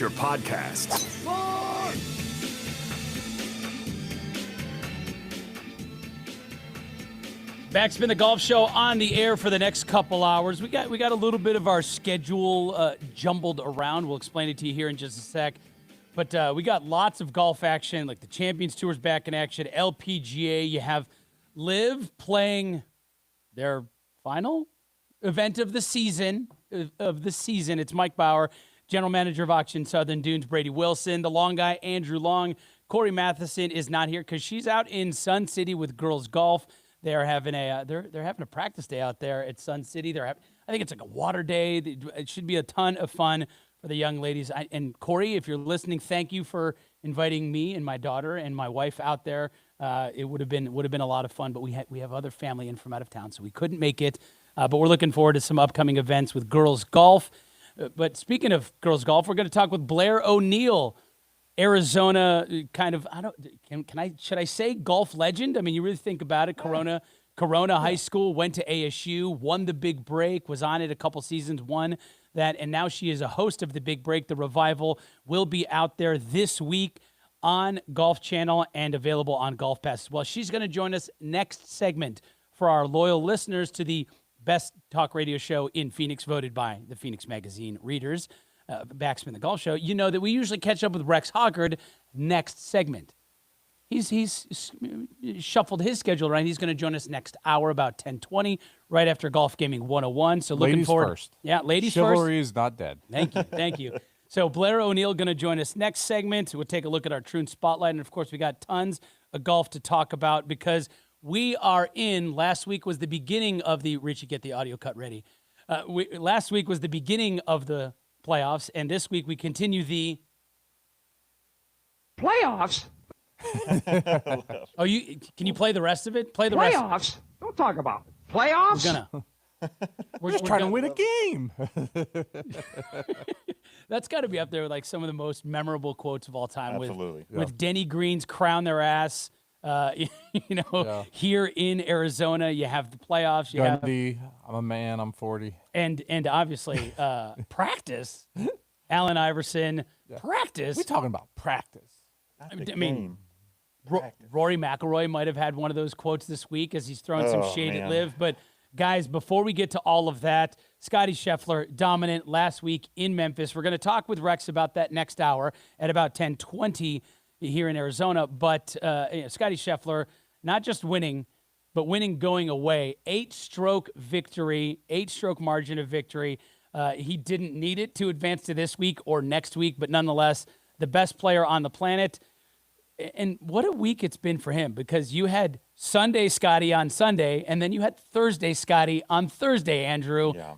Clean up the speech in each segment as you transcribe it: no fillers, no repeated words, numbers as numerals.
get your podcasts. Backspin the Golf Show on the air for the next couple hours. We got a little bit of our schedule jumbled around. We'll explain it to you here in just a sec. But we got lots of golf action, like the Champions Tour's back in action, LPGA. You have LIV playing their final event of the season. It's Mike Bauer, general manager of Auction Southern Dunes, Brady Wilson, the long guy, Andrew Long. Corey Matheson is not here because she's out in Sun City with girls golf. They're having a practice day out there at Sun City. I think it's like a water day. It should be a ton of fun for the young ladies. And Corey, if you're listening, thank you for inviting me and my daughter and my wife out there. It would have been a lot of fun, but we have other family in from out of town, so we couldn't make it. But we're looking forward to some upcoming events with girls golf. But speaking of girls golf, we're going to talk with Blair O'Neill, Arizona should I say golf legend? I mean, you really think about it. Corona High School, went to ASU, won the Big Break, was on it a couple seasons, won that, and now she is a host of the Big Break. The Revival will be out there this week on Golf Channel and available on Golf Pass as well. She's going to join us next segment for our loyal listeners to the best talk radio show in Phoenix, voted by the Phoenix Magazine readers. Backspin the Golf Show, you know that we usually catch up with Rex Hoggard next segment. He's shuffled his schedule around. He's going to join us next hour about 10:20, right after Golf Gaming 101. So looking ladies forward. First. Yeah, ladies Chivalry first. Chivalry is not dead. Thank you. So Blair O'Neill going to join us next segment. We'll take a look at our Troon Spotlight. And, of course, we got tons of golf to talk about because we are in. Last week was the beginning of the – Richie, get the audio cut ready. Last week was the beginning of the – playoffs, and this week we continue the playoffs. Oh, can you play the rest of it? Play the playoffs. Rest. Don't talk about it. Playoffs. We're just trying to win a game. That's got to be up there with like some of the most memorable quotes of all time. Absolutely. With Denny Green's crown their ass. Here in Arizona, you have the playoffs. I'm a man. I'm 40. And obviously, practice. Allen Iverson, practice. We're talking about practice. I mean, Rory McIlroy might have had one of those quotes this week as he's throwing some shade at LIV. But guys, before we get to all of that, Scottie Scheffler dominant last week in Memphis. We're going to talk with Rex about that next hour at about 10:20. Here in Arizona, but Scottie Scheffler, not just winning, but winning going away. 8-stroke victory, 8-stroke margin of victory. He didn't need it to advance to this week or next week, but nonetheless, the best player on the planet. And what a week it's been for him, because you had Sunday Scottie on Sunday, and then you had Thursday Scottie on Thursday, Andrew. Yeah.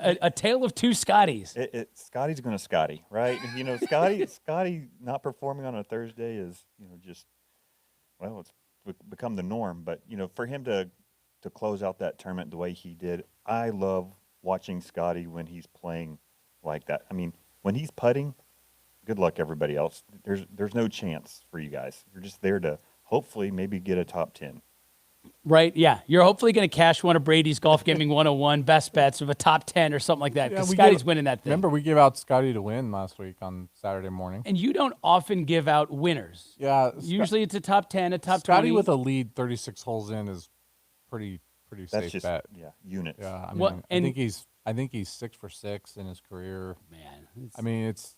A tale of two Scotties. Scottie's going to Scottie, right? Scottie not performing on a Thursday is, it's become the norm. But, for him to close out that tournament the way he did, I love watching Scottie when he's playing like that. I mean, when he's putting, good luck everybody else. There's no chance for you guys. You're just there to hopefully maybe get a top 10. Right, yeah. You're hopefully going to cash one of Brady's Golf Gaming 101 best bets of a top 10 or something like that, because Scottie's winning that thing. Remember, we gave out Scottie to win last week on Saturday morning. And you don't often give out winners. Yeah. Usually it's a top 10, a top 20. Scottie with a lead 36 holes in is pretty safe bet. Yeah, units. Yeah, I think he's 6 for 6 in his career. Man.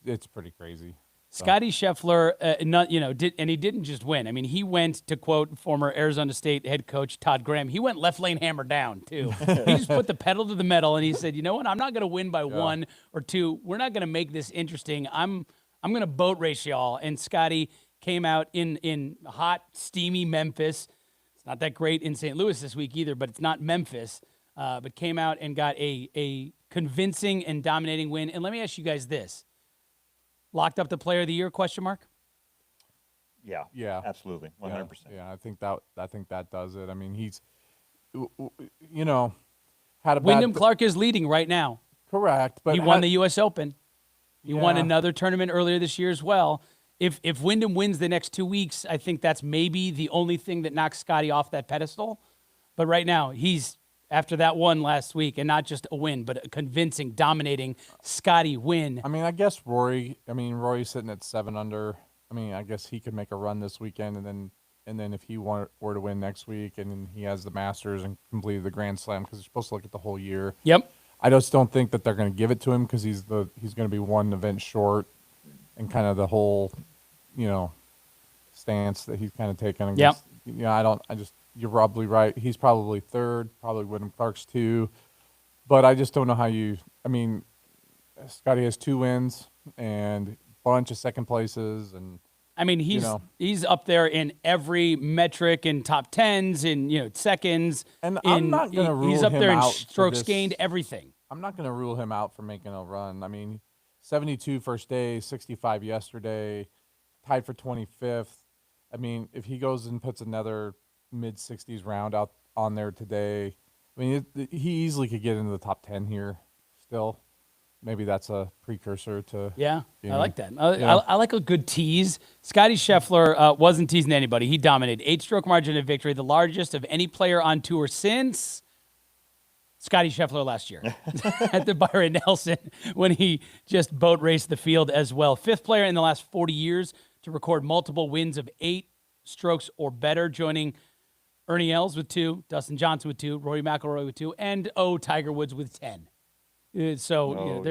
It's pretty crazy. Scottie Scheffler, he didn't just win. I mean, he went, to quote former Arizona State head coach Todd Graham, he went left lane hammer down, too. He just put the pedal to the metal, and he said, you know what, I'm not going to win by 1 or 2. We're not going to make this interesting. I'm going to boat race y'all. And Scottie came out in hot, steamy Memphis. It's not that great in St. Louis this week either, but it's not Memphis. But came out and got a convincing and dominating win. And let me ask you guys this. Locked up the player of the year, question mark? Yeah, absolutely, 100%. Yeah, I think that does it. I mean, he's, had a Wyndham Clark is leading right now. Correct, but he won the U.S. Open. He won another tournament earlier this year as well. If Wyndham wins the next 2 weeks, I think that's maybe the only thing that knocks Scottie off that pedestal. But right now, he's after that one last week, and not just a win, but a convincing, dominating Scotty win. I mean, Rory's sitting at 7 under. I mean, I guess he could make a run this weekend, and then if he were to win next week, and then he has the Masters and completed the Grand Slam, because you're supposed to look at the whole year. Yep. I just don't think that they're going to give it to him because he's going to be one event short, and kind of the whole, stance that he's kind of taken. Yep. You're probably right. He's probably third, probably Wyndham Clark's 2, but I just don't know how Scotty has 2 wins and a bunch of second places, and I mean, he's up there in every metric, in top 10s, in seconds. And I'm not going to rule him out. He's up there in strokes gained, everything. I'm not going to rule him out for making a run. I mean, 72 first day, 65 yesterday, tied for 25th. I mean, if he goes and puts another mid-60s round out on there today, I mean, he easily could get into the top 10 here still. Maybe that's a precursor to. Yeah, I like that. I like a good tease. Scotty Scheffler wasn't teasing anybody. He dominated. 8-stroke margin of victory, the largest of any player on tour since Scotty Scheffler last year at the Byron Nelson, when he just boat raced the field as well. 5th player in the last 40 years to record multiple wins of 8 strokes or better, joining Ernie Els with 2, Dustin Johnson with 2, Rory McIlroy with 2, and Tiger Woods with 10. There's your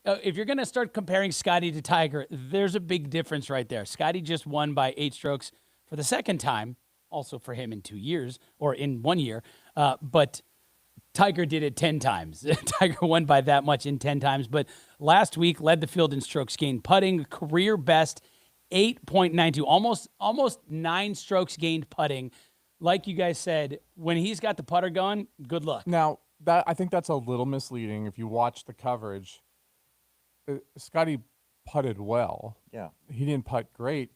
if you're going to start comparing Scotty to Tiger, there's a big difference right there. Scotty just won by 8 strokes for the second time, also for him in 2 years or in 1 year. But Tiger did it 10 times. Tiger won by that much in 10 times. But last week led the field in strokes gained putting, career best 8.92, almost 9 strokes gained putting. Like you guys said, when he's got the putter going, good luck. Now, I think that's a little misleading. If you watch the coverage, Scotty putted well. Yeah. He didn't putt great.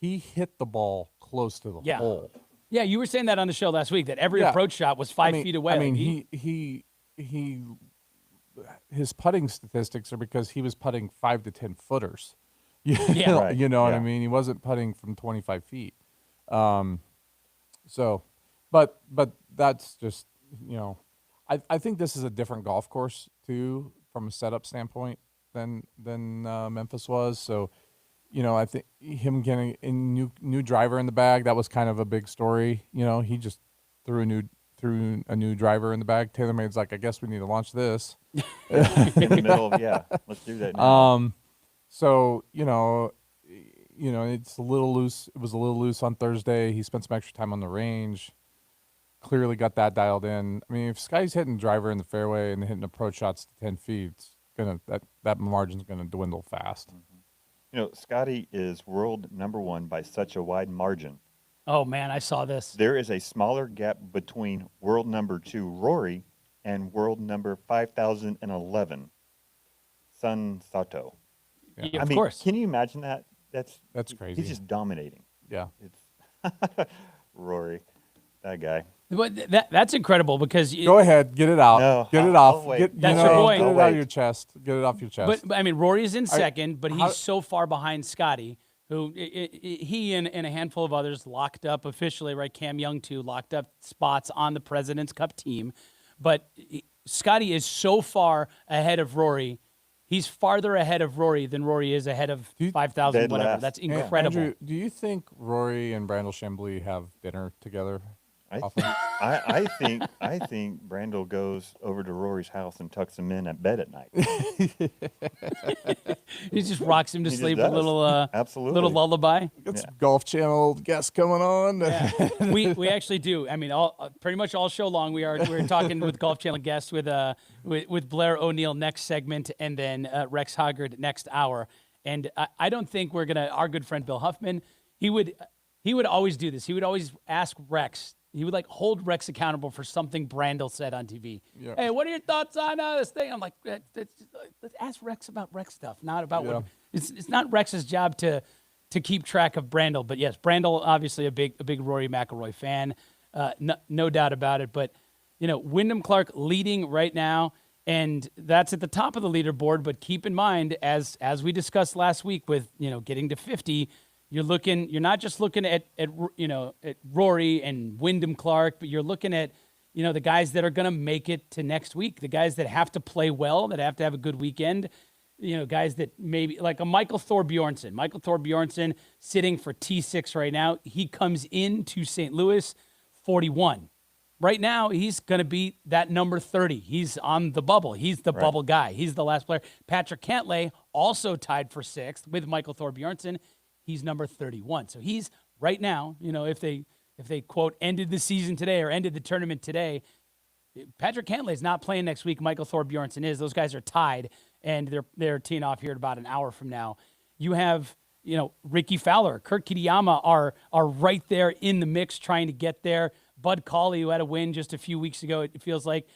He hit the ball close to the hole. Yeah, you were saying that on the show last week, that every approach shot was 5 feet away. I mean, his putting statistics are because he was putting 5 to 10 footers. Yeah, right. You know what I mean? He wasn't putting from 25 feet. But that's just, I think this is a different golf course too, from a setup standpoint than Memphis was. So, I think him getting a new driver in the bag, that was kind of a big story. He just threw a new driver in the bag. TaylorMade's like, I guess we need to launch this. In the middle of, let's do that now. So, it's a little loose. It was a little loose on Thursday. He spent some extra time on the range. Clearly got that dialed in. I mean, if Sky's hitting driver in the fairway and hitting approach shots to 10 feet, that margin's gonna dwindle fast. Scotty is world number 1 by such a wide margin. Oh man, I saw this. There is a smaller gap between world number 2 Rory and world number 5011 Sun Sato. Yeah, of course. Can you imagine that? That's crazy. He's just dominating. Yeah. It's Rory, that guy. But that's incredible because go ahead, get it out. No, get it off. That's your point. Get it out of your chest. Get it off your chest. But I mean, Rory's in second, but he's so far behind Scotty, who he and a handful of others locked up officially, right? Cam Young too, locked up spots on the President's Cup team. But Scotty is so far ahead of Rory. He's farther ahead of Rory than Rory is ahead of 5,000 whatever. last. That's incredible. Andrew, do you think Rory and Brandel Chambly have dinner together? I think Brandel goes over to Rory's house and tucks him in at bed at night. He just rocks him to sleep with a little absolutely little lullaby. Got some Golf Channel guests coming on. Yeah. we actually do. I mean, pretty much all show long we're talking with Golf Channel guests with Blair O'Neill next segment, and then Rex Hoggard next hour. And I don't think we're gonna. Our good friend Bill Huffman, he would always do this. He would always ask Rex. He would hold Rex accountable for something Brandel said on TV. Yeah. Hey, what are your thoughts on this thing? I'm like, let's ask Rex about Rex stuff, not about what. It's not Rex's job to keep track of Brandel. But yes, Brandel obviously a big Rory McIlroy fan, no doubt about it. But Wyndham Clark leading right now, and that's at the top of the leaderboard. But keep in mind, as we discussed last week, with getting to 50. You're not just looking at Rory and Wyndham Clark, but you're looking at the guys that are going to make it to next week, the guys that have to play well, that have to have a good weekend, guys that maybe like a Michael Thorbjornsen. Michael Thorbjornsen sitting for T6 right now. He comes into St. Louis 41. Right now, he's going to be that number 30. He's on the bubble. He's the bubble guy. He's the last player. Patrick Cantlay also tied for 6th with Michael Thorbjornsen. He's number 31. So he's right now, if they quote ended the season today or ended the tournament today, Patrick Cantlay is not playing next week. Michael Thorbjornsen is. Those guys are tied, and they're teeing off here at about an hour from now. You have Ricky Fowler, Kurt Kitayama are right there in the mix, trying to get there. Bud Cauley, who had a win just a few weeks ago, it feels like,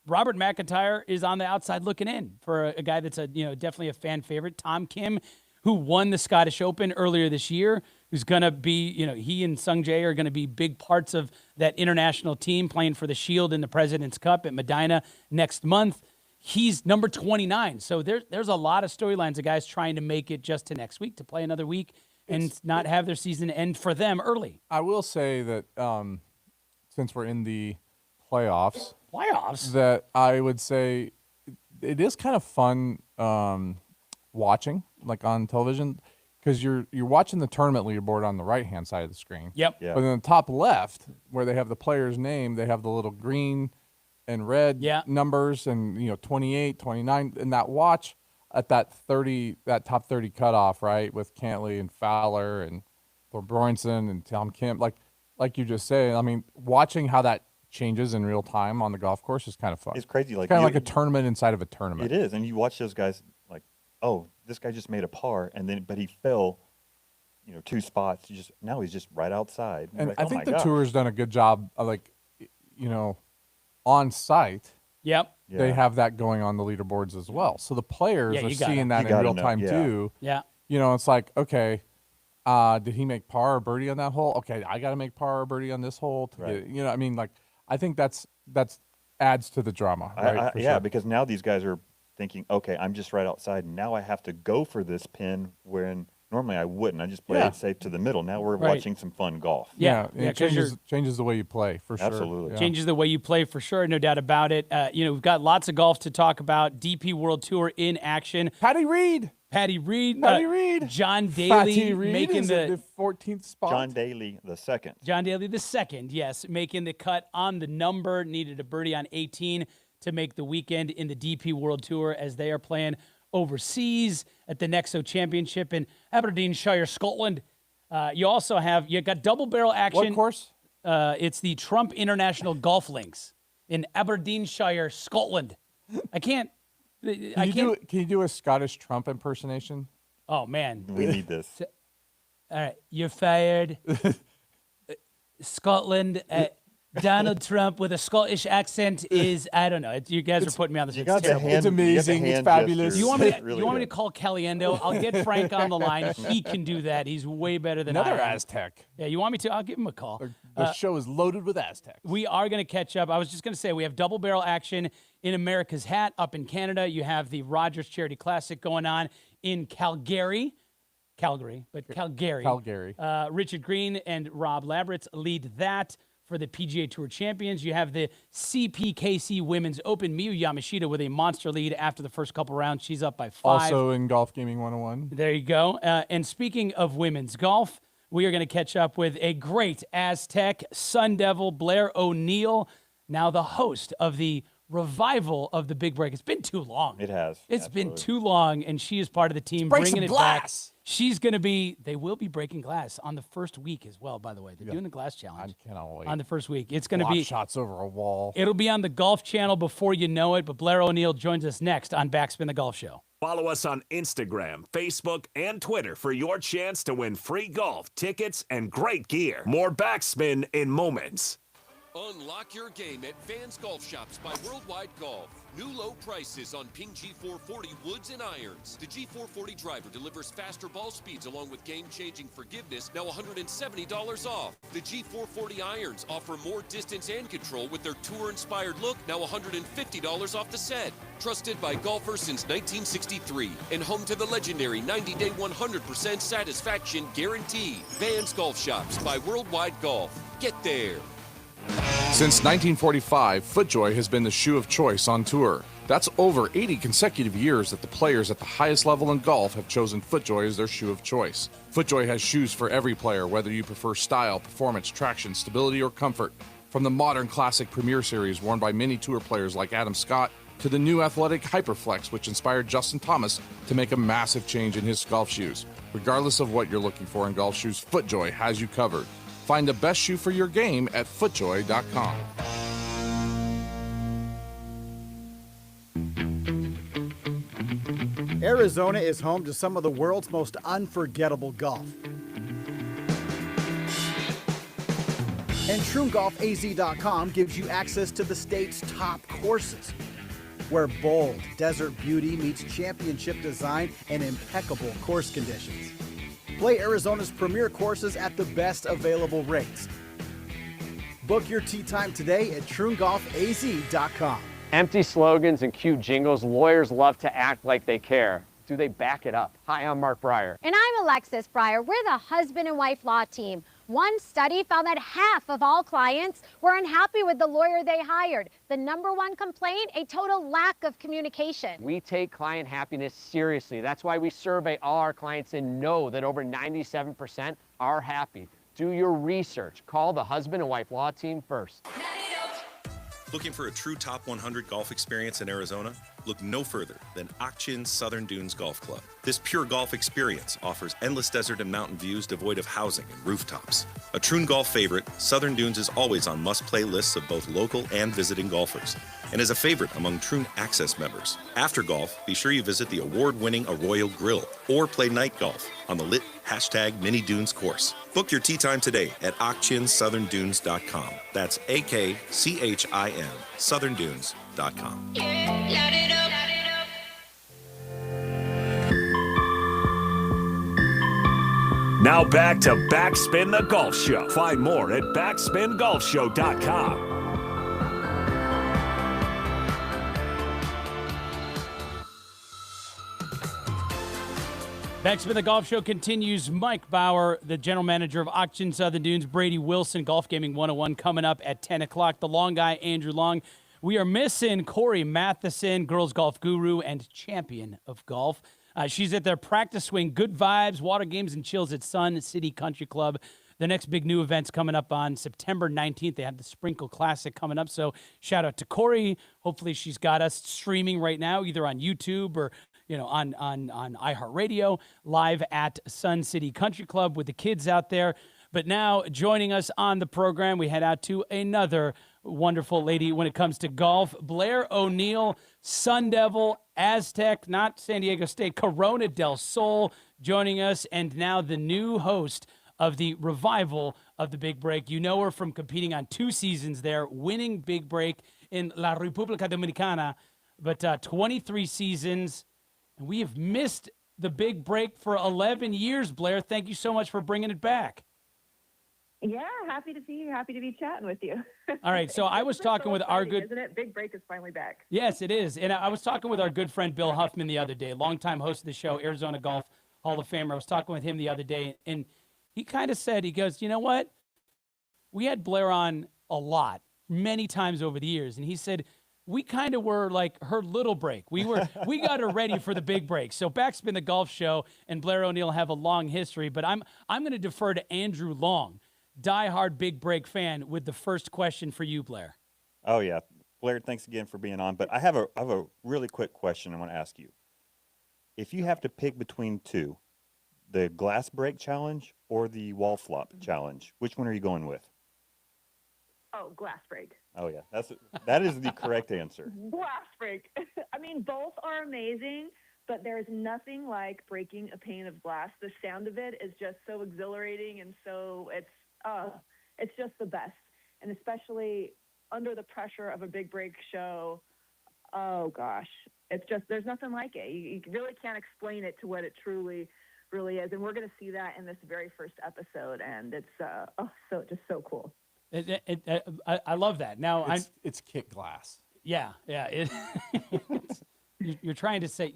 Robert McIntyre is on the outside looking in for a guy that's definitely a fan favorite. Tom Kim, who won the Scottish Open earlier this year, who's going to be, he and Sung Jae are going to be big parts of that international team playing for the Shield in the President's Cup at Medina next month. He's number 29. So there's a lot of storylines of guys trying to make it just to next week, to play another week and not have their season end for them early. I will say that since we're in the playoffs, that I would say it is kind of fun watching, like on television, because you're watching the tournament leaderboard on the right-hand side of the screen. Yep. Yeah. But in the top left, where they have the player's name, they have the little green and red numbers, and 28, 29, and that watch at that top 30 cutoff, right, with Cantlay and Fowler and Thorbjornsen and Tom Kim, like you just say. I mean, watching how that changes in real time on the golf course is kind of fun. It's crazy. It's kind of like a tournament inside of a tournament. It is, and you watch those guys like, oh, this guy just made a par, but he fell, 2 spots. Now he's just right outside. And like, I think the tour's done a good job of on site. Yep. Yeah. They have that going on the leaderboards as well. So the players are seeing that in real time too. Yeah. It's like, okay, did he make par or birdie on that hole? Okay, I got to make par or birdie on this hole. I think that's adds to the drama. Right? Sure. Because now these guys are thinking, okay, I'm just right outside. Now I have to go for this pin when normally I wouldn't. I just play it safe to the middle. Now we're watching some fun golf. Yeah, it changes the way you play, for sure. Absolutely. Yeah. Changes the way you play, for sure, no doubt about it. We've got lots of golf to talk about. DP World Tour in action. Patty Reed. John Daly making the 14th spot. John Daly the second. John Daly the second, yes, making the cut on the number. Needed a birdie on 18 to make the weekend in the DP World Tour, as they are playing overseas at the Nexo Championship in Aberdeenshire, Scotland. You got double barrel action. What course? It's the Trump International Golf Links in Aberdeenshire, Scotland. Can you do a Scottish Trump impersonation? Oh, man. We need this. All right, you're fired. Scotland, Donald Trump with a Scottish accent is, I don't know. You guys are putting me on the spot. It's amazing. It's fabulous. You want me to call Caliendo? I'll get Frank on the line. He can do that. He's way better than Another I am. Aztec. Yeah, you want me to? I'll give him a call. The show is loaded with Aztecs. We are going to catch up. I was just going to say we have double barrel action in America's Hat up in Canada. You have the Rogers Charity Classic going on in Calgary. Richard Green and Rob Labritz lead that for the PGA Tour champions. You have the CPKC Women's Open. Miyu Yamashita with a monster lead after the first couple rounds. She's up by 5. Also in Golf Gaming 101. There you go. And speaking of women's golf, we are going to catch up with a great Aztec, Sun Devil, Blair O'Neill, now the host of the revival of the Big Break. It's been too long. It has. It's been too long, and she is part of the team bringing it back. She's going to be, they will be breaking glass on the first week as well, by the way. They're doing the glass challenge. I cannot wait. On the first week. It's going to be shots over a wall. It'll be on the Golf Channel before you know it, but Blair O'Neill joins us next on Backspin the Golf Show. Follow us on Instagram, Facebook, and Twitter for your chance to win free golf tickets and great gear. More Backspin in moments. Unlock your game at Vans Golf Shops by Worldwide Golf. New low prices on Ping G440 woods and irons. The G440 driver delivers faster ball speeds along with game-changing forgiveness, now $170 off. The G440 irons offer more distance and control with their tour-inspired look, now $150 off the set. Trusted by golfers since 1963 and home to the legendary 90-day 100% satisfaction guarantee. Vans Golf Shops by Worldwide Golf. Get there. Since 1945, FootJoy has been the shoe of choice on tour. That's over 80 consecutive years that the players at the highest level in golf have chosen FootJoy as their shoe of choice. FootJoy has shoes for every player, whether you prefer style, performance, traction, stability, or comfort. From the modern classic Premier Series worn by many tour players like Adam Scott, to the new athletic Hyperflex, which inspired Justin Thomas to make a massive change in his golf shoes. Regardless of what you're looking for in golf shoes, FootJoy has you covered. Find the best shoe for your game at footjoy.com. Arizona is home to some of the world's most unforgettable golf. And TrueGolfAZ.com gives you access to the state's top courses, where bold desert beauty meets championship design and impeccable course conditions. Play Arizona's premier courses at the best available rates. Book your tee time today at TrueGolfAZ.com. Empty slogans and cute jingles, lawyers love to act like they care. Do they back it up? Hi, I'm Mark Breyer. And I'm Alexis Breyer. We're the husband and wife law team. One study found that half of all clients were unhappy with the lawyer they hired. The number one complaint, a total lack of communication. We take client happiness seriously. That's why we survey all our clients and know that over 97% are happy. Do your research. Call the husband and wife law team first. Looking for a true top 100 golf experience in Arizona? Look no further than Ak-Chin Southern Dunes Golf Club. This pure golf experience offers endless desert and mountain views devoid of housing and rooftops. A Troon golf favorite, Southern Dunes is always on must-play lists of both local and visiting golfers, and is a favorite among Troon Access members. After golf, be sure you visit the award-winning Arroyo Grill or play night golf on the lit #Mini Dunes course. Book your tee time today at AkChinSouthernDunes.com. That's AKCHIN SouthernDunes.com. Now back to Backspin the Golf Show. Find more at BackspinGolfShow.com. Backspin the Golf Show continues. Mike Bauer, the general manager of Ak-Chin Southern Dunes, Brady Wilson, Golf Gaming 101 coming up at 10 o'clock. The long guy, Andrew Long. We are missing Corey Matheson, girls golf guru and champion of golf. She's at their practice swing, good vibes, water games, and chills at Sun City Country Club. The next big new event's coming up on September 19th. They have the Sprinkle Classic coming up. So shout out to Corey. Hopefully she's got us streaming right now, either on YouTube or on iHeartRadio, live at Sun City Country Club with the kids out there. But now joining us on the program, we head out to another wonderful lady when it comes to golf. Blair O'Neill, Sun Devil, Aztec, not San Diego State, Corona del Sol, joining us, and now the new host of the revival of the Big Break. You know her from competing on 2 seasons there, winning Big Break in La República Dominicana, but 23 seasons. And we have missed the Big Break for 11 years, Blair. Thank you so much for bringing it back. Yeah, happy to see you. Happy to be chatting with you. All right, so I was talking with our good... Isn't it? Big Break is finally back. Yes, it is. And I was talking with our good friend Bill Huffman the other day, longtime host of the show, Arizona Golf Hall of Famer. I was talking with him the other day, and he kind of said, he goes, you know what? We had Blair on a lot, many times over the years, and he said, we kind of were like her little break. We got her ready for the Big Break. So Backspin the Golf Show and Blair O'Neill have a long history, but I'm going to defer to Andrew Long, diehard Big Break fan, with the first question for you, Blair. Oh yeah, Blair, thanks again for being on. But I have a really quick question I want to ask you. If you have to pick between two, the glass break challenge or the wall flop challenge, which one are you going with? Oh, glass break. Oh yeah, that is the correct answer. Glass break. I mean, both are amazing, but there's nothing like breaking a pane of glass. The sound of it is just so exhilarating, and so it's just the best. And especially under the pressure of a Big Break show, oh gosh, it's just, there's nothing like it. You really can't explain it to what it truly really is. And we're going to see that in this very first episode, and it's so cool. I love that. Now it's kit glass. Yeah. You're trying to say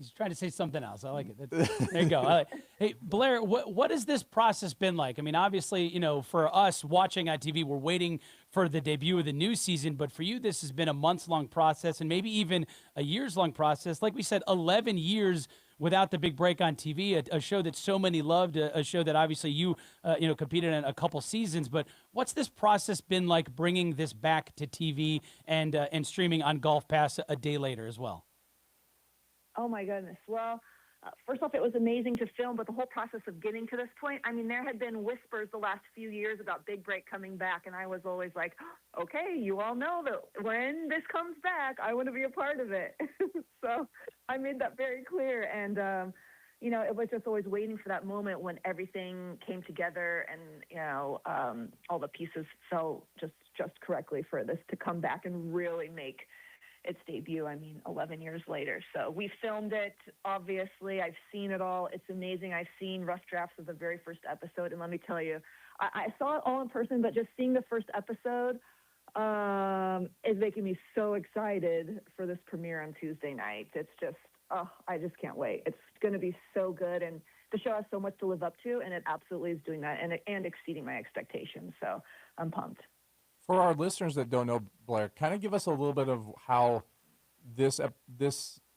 something else. I like it. There you go. Hey, Blair, what has this process been like? I mean, obviously, for us watching on TV, we're waiting for the debut of the new season, but for you, this has been a months-long process and maybe even a years-long process. Like we said, 11 years without the big break on TV, a show that so many loved, a show that obviously you competed in a couple seasons. But what's this process been like, bringing this back to TV and streaming on Golf Pass a day later as well? Oh my goodness. Well, first off, it was amazing to film, but the whole process of getting to this point, I mean, there had been whispers the last few years about Big Break coming back, and I was always like, okay, you all know that when this comes back, I want to be a part of it. So I made that very clear, and it was just always waiting for that moment when everything came together and all the pieces fell just correctly for this to come back and really make its debut. I mean, 11 years later. So we filmed it, obviously. I've seen it all. It's amazing. I've seen rough drafts of the very first episode. And let me tell you, I saw it all in person, but just seeing the first episode is making me so excited for this premiere on Tuesday night. It's just, I just can't wait. It's going to be so good. And the show has so much to live up to, and it absolutely is doing that and exceeding my expectations. So I'm pumped. For our listeners that don't know, Blair, kind of give us a little bit of how this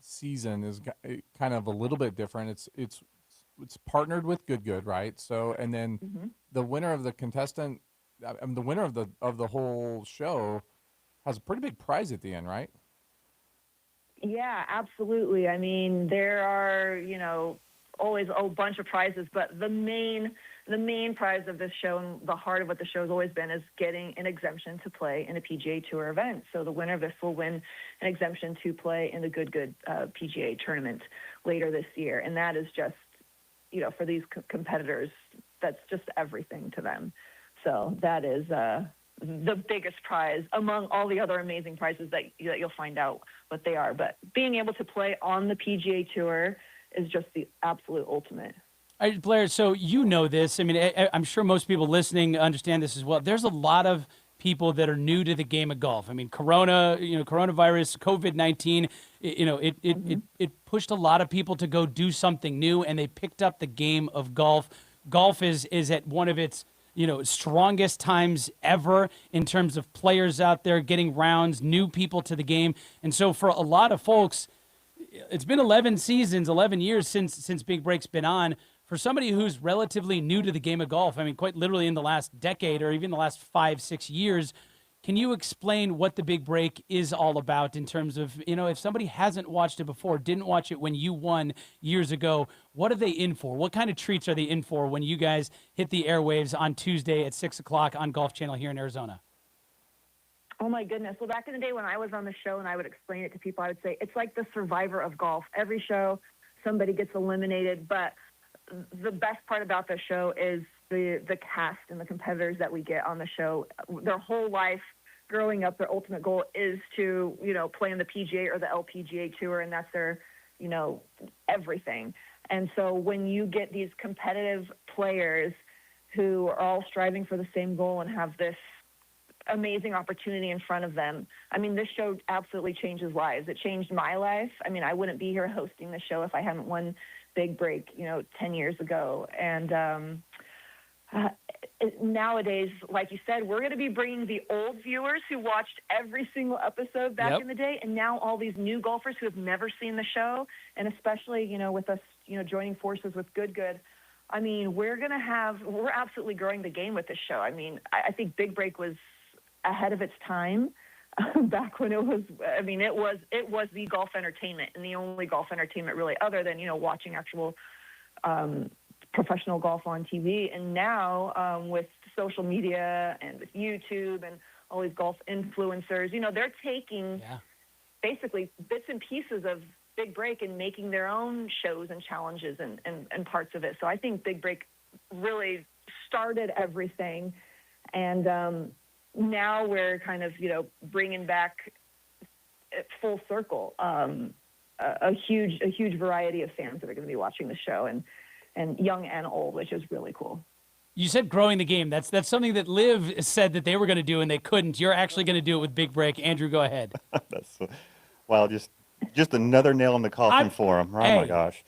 season is kind of a little bit different. It's partnered with Good, right? So, and then the winner of the contestant, the winner of the whole show has a pretty big prize at the end, right? Yeah, absolutely. I mean, there are, always a bunch of prizes, but the main prize of this show and the heart of what the show has always been is getting an exemption to play in a PGA Tour event. So the winner of this will win an exemption to play in the Good PGA tournament later this year. And that is just, for these competitors, that's just everything to them. So that is the biggest prize among all the other amazing prizes that you'll find out what they are. But being able to play on the PGA Tour is just the absolute ultimate. All right, Blair, so you know this. I mean, I'm sure most people listening understand this as well. There's a lot of people that are new to the game of golf. I mean, coronavirus, COVID-19, it pushed a lot of people to go do something new, and they picked up the game of golf. Golf is at one of its strongest times ever in terms of players out there getting rounds, new people to the game. And so for a lot of folks, it's been 11 seasons, 11 years since Big Break's been on. For somebody who's relatively new to the game of golf, I mean, quite literally in the last decade or even the last 5-6 years, can you explain what the Big Break is all about in terms of, if somebody hasn't watched it before, didn't watch it when you won years ago, what are they in for? What kind of treats are they in for when you guys hit the airwaves on Tuesday at 6 o'clock on Golf Channel here in Arizona? Oh my goodness. Well, back in the day when I was on the show and I would explain it to people, I would say it's like the Survivor of golf. Every show, somebody gets eliminated, but the best part about the show is the cast and the competitors that we get on the show. Their whole life growing up, their ultimate goal is to, play in the PGA or the LPGA Tour, and that's their, everything. And so when you get these competitive players who are all striving for the same goal and have this amazing opportunity in front of them, I mean, this show absolutely changes lives. It changed my life. I mean, I wouldn't be here hosting the show if I hadn't won Big Break, 10 years ago. And nowadays, like you said, we're going to be bringing the old viewers who watched every single episode back in the day, and now all these new golfers who have never seen the show, and especially, with us, joining forces with Good. I mean, we're absolutely growing the game with this show. I mean, I think Big Break was ahead of its time back when it was the golf entertainment, and the only golf entertainment really other than, watching actual professional golf on TV. And now with social media and with YouTube and all these golf influencers, they're taking basically bits and pieces of Big Break and making their own shows and challenges and parts of it. So I think Big Break really started everything. And now we're kind of, bringing back full circle a huge variety of fans that are going to be watching the show, and young and old, which is really cool. You said growing the game. That's something that LIV said that they were going to do and they couldn't. You're actually going to do it with Big Break. Andrew, go ahead. Just just another nail in the coffin for him. Oh my Hey. gosh.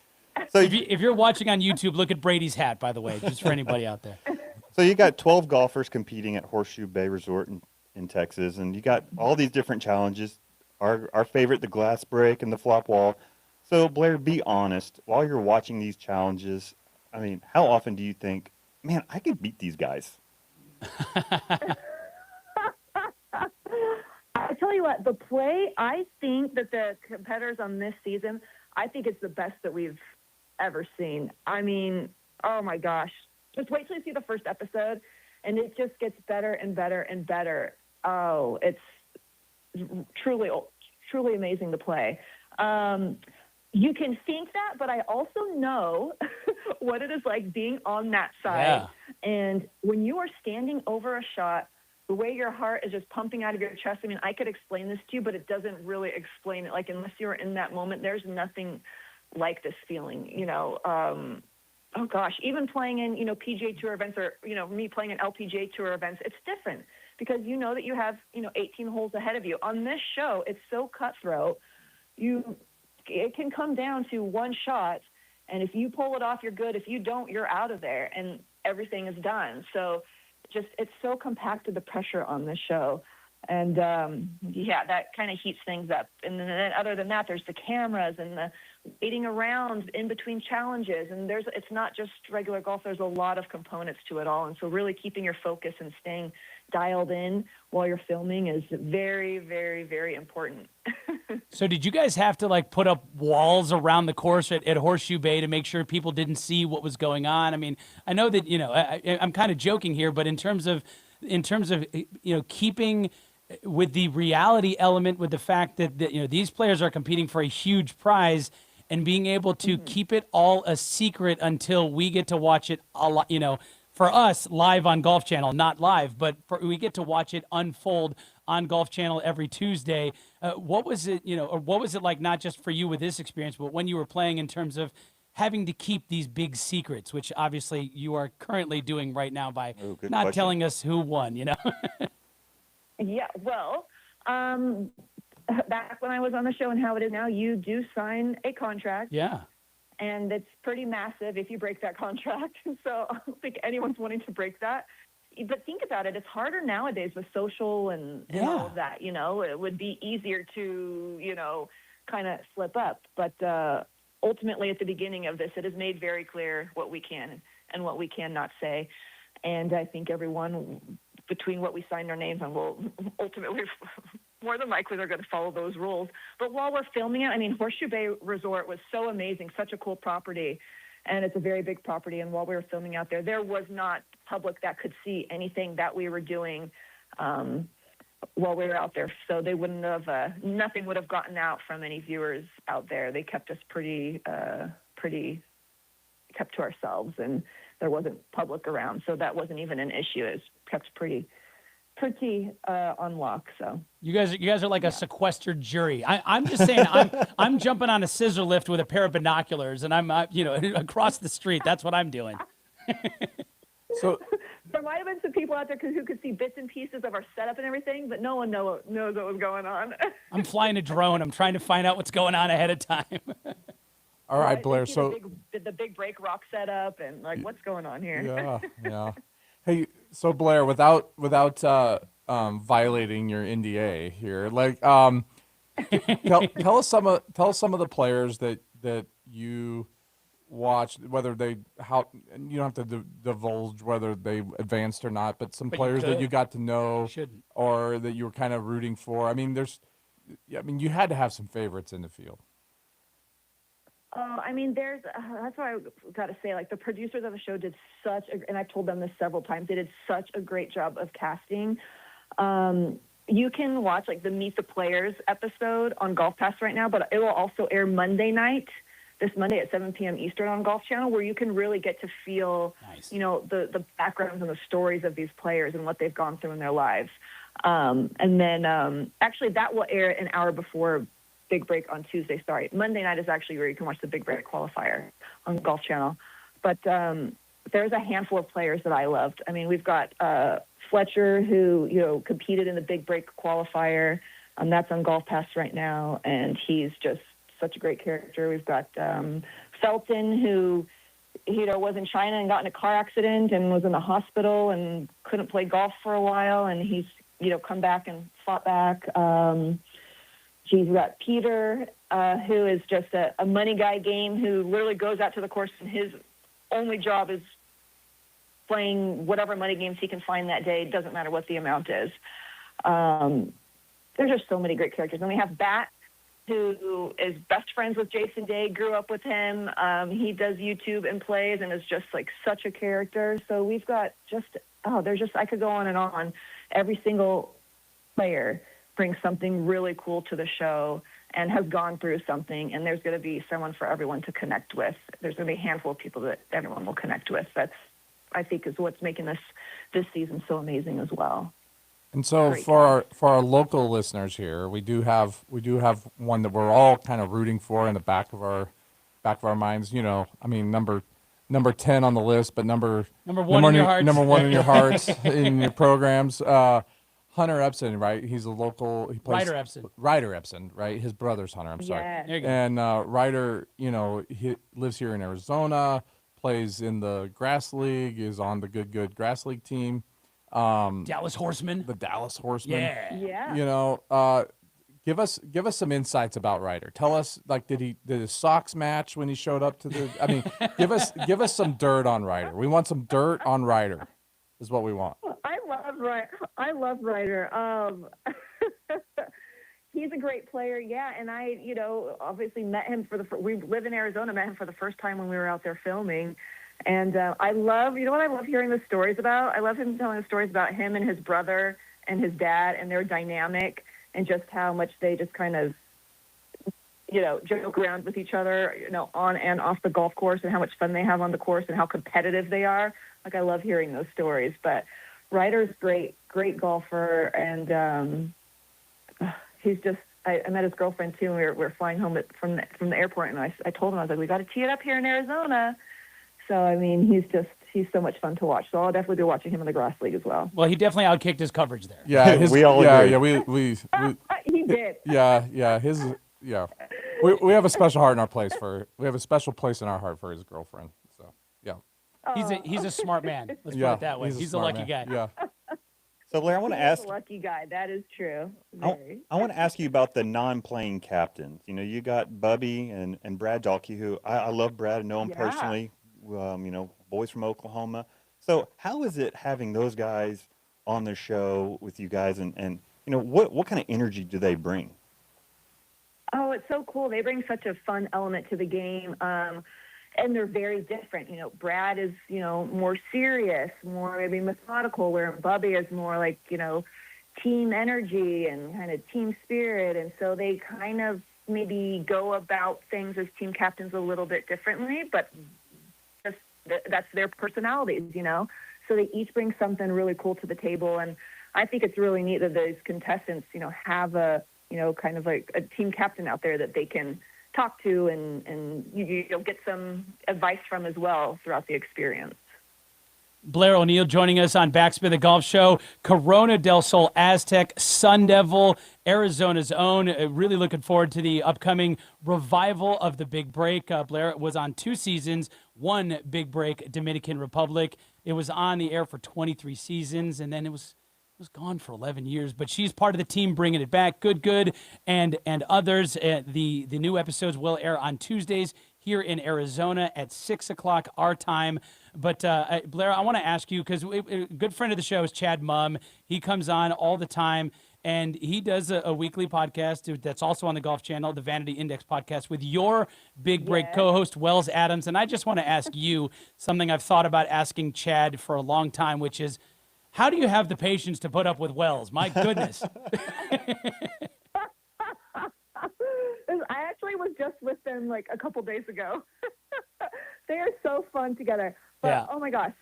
So If you're watching on YouTube, look at Brady's hat, by the way, just for anybody out there. So you got 12 golfers competing at Horseshoe Bay Resort in Texas, and you got all these different challenges. Our favorite, the glass break and the flop wall. So Blair, be honest. While you're watching these challenges, I mean, how often do you think, man, I could beat these guys? I tell you what, the play, I think that the competitors on this season, I think it's the best that we've ever seen. I mean, oh my gosh. Just wait till you see the first episode, and it just gets better and better and better. Oh, it's truly, truly amazing to play. You can think that, but I also know what it is like being on that side. Yeah. And when you are standing over a shot, the way your heart is just pumping out of your chest. I mean, I could explain this to you, but it doesn't really explain it. Like, unless you're in that moment, there's nothing like this feeling, you know. Oh gosh, even playing in, you know, PGA Tour events, or, you know, me playing in LPGA Tour events, it's different because you know that you have, you know, 18 holes ahead of you. On this show, it's so cutthroat. It can come down to one shot, and if you pull it off, you're good. If you don't, you're out of there, and everything is done. So it's so compacted, the pressure on this show. And, yeah, that kind of heats things up. And then other than that, there's the cameras and the waiting around in between challenges. And it's not just regular golf. There's a lot of components to it all. And so really keeping your focus and staying dialed in while you're filming is very, very, very important. So did you guys have to, like, put up walls around the course at Horseshoe Bay to make sure people didn't see what was going on? I mean, I know that, you know, I'm kind of joking here, but in terms of, you know, keeping with the reality element, with the fact that, you know, these players are competing for a huge prize, and being able to keep it all a secret until we get to watch it a lot, you know, for us live on Golf Channel, not live, but we get to watch it unfold on Golf Channel every Tuesday. What was it, you know, or what was it like, not just for you with this experience, but when you were playing, in terms of having to keep these big secrets, which obviously you are currently doing right now by not question. telling us who won, you know? Yeah, well, back when I was on the show and how it is now, you do sign a contract. Yeah. And it's pretty massive if you break that contract. So I don't think anyone's wanting to break that. But think about it. It's harder nowadays with social and all of that, you know. It would be easier to, you know, kind of slip up. But ultimately at the beginning of this, it is made very clear what we can and what we cannot say. And I think everyone, between what we signed our names on, will ultimately, more than likely, they're going to follow those rules. But while we're filming it, I mean, Horseshoe Bay Resort was so amazing, such a cool property, and it's a very big property. And while we were filming out there was not public that could see anything that we were doing while we were out there. So they wouldn't have, nothing would have gotten out from any viewers out there. They kept us pretty kept to ourselves, and there wasn't public around, so that wasn't even an issue. It was kept pretty on lock. So you guys are like a sequestered jury. I'm just saying, I'm jumping on a scissor lift with a pair of binoculars, and I'm you know, across the street. That's what I'm doing. So there might have been some people out there who could see bits and pieces of our setup and everything, but no one knows what was going on. I'm flying a drone. I'm trying to find out what's going on ahead of time. all right, Blair. So the big break rock setup and like, what's going on here? yeah. Hey, so Blair, without violating your NDA here, like, tell us some of the players that you watched, whether they and you don't have to divulge whether they advanced or not, but some players that you got to know or that you were kind of rooting for. I mean, you had to have some favorites in the field. I mean, that's what I got to say. Like, the producers of the show did and I've told them this several times, they did such a great job of casting. You can watch like the Meet the Players episode on Golf Pass right now, but it will also air Monday night, this Monday at 7 p.m. Eastern on Golf Channel, where you can really get to feel, you know, the backgrounds and the stories of these players and what they've gone through in their lives. And then actually that will air an hour before Big Break on Tuesday. Sorry, Monday night is actually where you can watch the Big Break qualifier on Golf Channel. But there's a handful of players that I loved. I mean, we've got Fletcher, who, you know, competed in the Big Break qualifier. That's on Golf Pass right now, and he's just such a great character. We've got Felton, who was in China and got in a car accident and was in the hospital and couldn't play golf for a while, and he's come back and fought back. He's got Peter, who is just a money guy game, who literally goes out to the course and his only job is playing whatever money games he can find that day. It doesn't matter what the amount is. There's just so many great characters. And we have Bat, who is best friends with Jason Day, grew up with him. He does YouTube and plays and is just like such a character. So we've got I could go on and on. Every single player brings something really cool to the show and has gone through something, and there's going to be someone for everyone to connect with. There's going to be a handful of people that everyone will connect with. That's, I think, is what's making this season so amazing as well. And so for our local listeners here, we do have one that we're all kind of rooting for in the back of our minds. Number 10 on the list, but number one in your hearts. Number one in your hearts in your programs. Hunter Epson, right? He's a local. He plays Ryder Epson, right? His brother's Hunter. I'm sorry. Yeah. There you go. And Ryder, he lives here in Arizona, plays in the Grass League, is on the Good Grass League team. Dallas Horsemen. The Dallas Horsemen. Yeah. Give us some insights about Ryder. Tell us, did his socks match when he showed up to the? I mean, give us some dirt on Ryder. We want some dirt on Ryder, is what we want. I love Ryder. He's a great player, yeah. And I, obviously met him we live in Arizona, met him for the first time when we were out there filming. And I love, what I love hearing the stories about? I love him telling the stories about him and his brother and his dad and their dynamic and just how much they just kind of, joke around with each other, on and off the golf course, and how much fun they have on the course and how competitive they are. I love hearing those stories. But Ryder's great golfer, and he's just. I met his girlfriend too, and we were flying home from the airport, and I told him, I was like, we got to tee it up here in Arizona. So I mean, he's so much fun to watch. So I'll definitely be watching him in the Grass League as well. Well, he definitely outkicked his coverage there. Yeah, we all agree. Yeah, we he did. Yeah. We have a special heart in our place we have a special place in our heart for his girlfriend. So yeah. He's a smart man. Let's put it that way. He's a lucky guy. Yeah. So Blair, I want to ask. A lucky guy. That is true. I want to ask you about the non-playing captains. You got Bubby and Brad Dalkey, who I love Brad. I know him personally. Boys from Oklahoma. So how is it having those guys on the show with you guys, and what kind of energy do they bring? Oh, it's so cool. They bring such a fun element to the game, and they're very different. Brad is, more serious, more maybe methodical, where Bubby is more like, team energy and kind of team spirit. And so they kind of maybe go about things as team captains a little bit differently, but just that's their personalities, So they each bring something really cool to the table. And I think it's really neat that those contestants, have a, kind of like a team captain out there that they can talk to and you'll get some advice from as well throughout the experience. Blair O'Neill joining us on Backspin, the golf show. Corona del Sol Aztec, Sun Devil, Arizona's own. Really looking forward to the upcoming revival of the Big Break. Blair was on 2 seasons, 1 Big Break, Dominican Republic. It was on the air for 23 seasons, and then it was gone for 11 years. But she's part of the team bringing it back. Good, and others. The new episodes will air on Tuesdays here in Arizona at 6 o'clock our time. But Blair, I want to ask you, because a good friend of the show is Chad Mumm. He comes on all the time, and he does a weekly podcast that's also on the Golf Channel, the Vanity Index podcast, with your Big Break co-host, Wells Adams. And I just want to ask you something I've thought about asking Chad for a long time, which is, how do you have the patience to put up with Wells? My goodness. I actually was just with them like a couple days ago. They are so fun together. But, oh my gosh,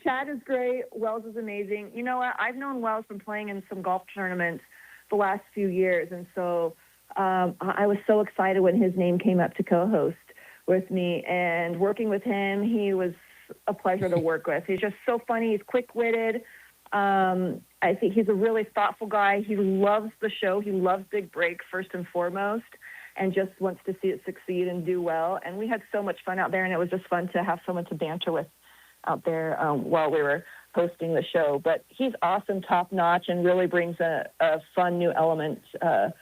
Chad is great. Wells is amazing. You know what? I've known Wells from playing in some golf tournaments the last few years. And so I was so excited when his name came up to co-host with me. And working with him, he was a pleasure to work with. He's just so funny. He's quick-witted. I think he's a really thoughtful guy. He loves the show. He loves Big Break first and foremost, and just wants to see it succeed and do well. And we had so much fun out there, and it was just fun to have someone to banter with out there while we were hosting the show. But he's awesome, top notch, and really brings a fun new element to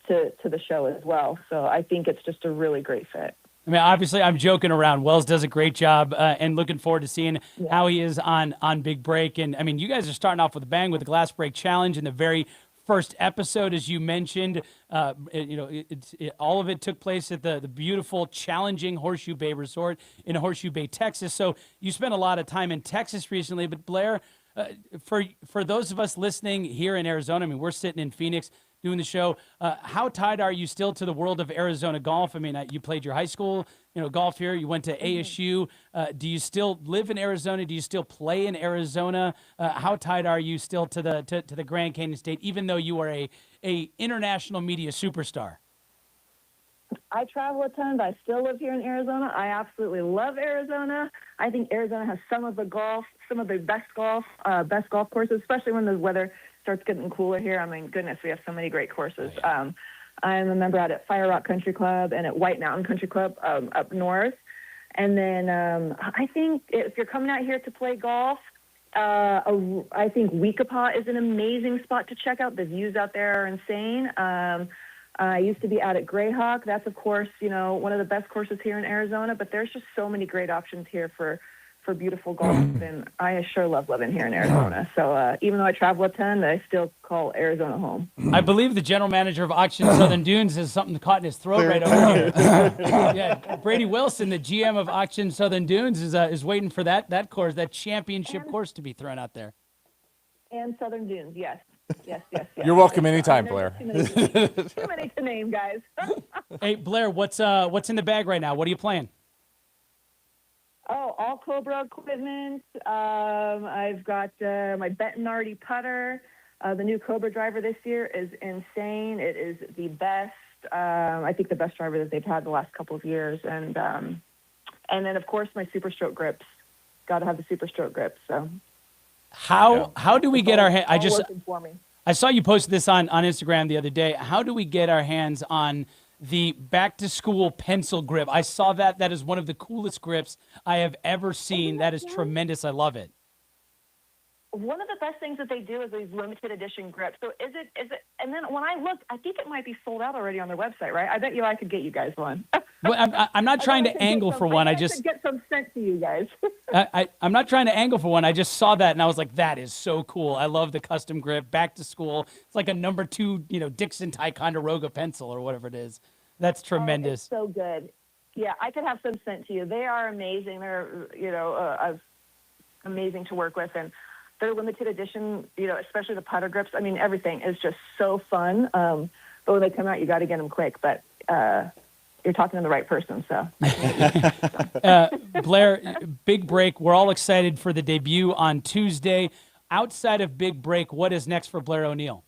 the show as well. So I think it's just a really great fit. I mean, obviously, I'm joking around. Wells does a great job, and looking forward to seeing how he is on Big Break. And I mean, you guys are starting off with a bang with the Glass Break Challenge in the very first episode, as you mentioned. All of it took place at the beautiful, challenging Horseshoe Bay Resort in Horseshoe Bay, Texas. So you spent a lot of time in Texas recently. But Blair, for those of us listening here in Arizona, I mean, we're sitting in Phoenix doing the show. How tied are you still to the world of Arizona golf? I mean, you played your high school, golf here. You went to ASU. Do you still live in Arizona? Do you still play in Arizona? How tied are you still to the Grand Canyon State, even though you are a international media superstar? I travel a ton, but I still live here in Arizona. I absolutely love Arizona. I think Arizona has some of the best golf courses, especially when the weather starts getting cooler here. I mean, goodness, we have so many great courses. I'm a member out at Fire Rock Country Club and at White Mountain Country Club up north. And then I think if you're coming out here to play golf, I think Weekapaw is an amazing spot to check out. The views out there are insane. I used to be out at Greyhawk. That's, of course, one of the best courses here in Arizona. But there's just so many great options here for beautiful golf, and I sure love living here in Arizona. So even though I travel a ton, I still call Arizona home. I believe the general manager of Auction Southern Dunes has something caught in his throat right over here. Yeah, Brady Wilson, the GM of Auction Southern Dunes, is waiting for that course, that championship course, to be thrown out there. And Southern Dunes, yes. Yes. You're welcome anytime, Blair. Too many to name, guys. Hey, Blair, what's in the bag right now? What are you playing? Oh, all Cobra equipment. I've got my Bentonardi putter. The new Cobra driver this year is insane. It is the best. I think the best driver that they've had the last couple of years. And then, of course, my Super Stroke grips. Got to have the Super Stroke grips. So how do we get our hands? I saw you posted this on Instagram the other day. How do we get our hands on the back-to-school pencil grip? I saw that. That is one of the coolest grips I have ever seen. That is tremendous. I love it. One of the best things that they do is these limited edition grips. So is it, and then when I looked, I think it might be sold out already on their website, right? I bet I could get you guys one. Well, I'm not trying to angle for one. I just get some sent to you guys. I'm not trying to angle for one. I just saw that and I was like, that is so cool. I love the custom grip. Back to school. It's like a number 2, Dixon Ticonderoga pencil or whatever it is. That's tremendous. Oh, it's so good. Yeah, I could have some sent to you. They are amazing. They're amazing to work with, and they're limited edition. Especially the putter grips. I mean, everything is just so fun. But when they come out, you got to get them quick. But you're talking to the right person, so. Blair, Big Break. We're all excited for the debut on Tuesday. Outside of Big Break, what is next for Blair O'Neill?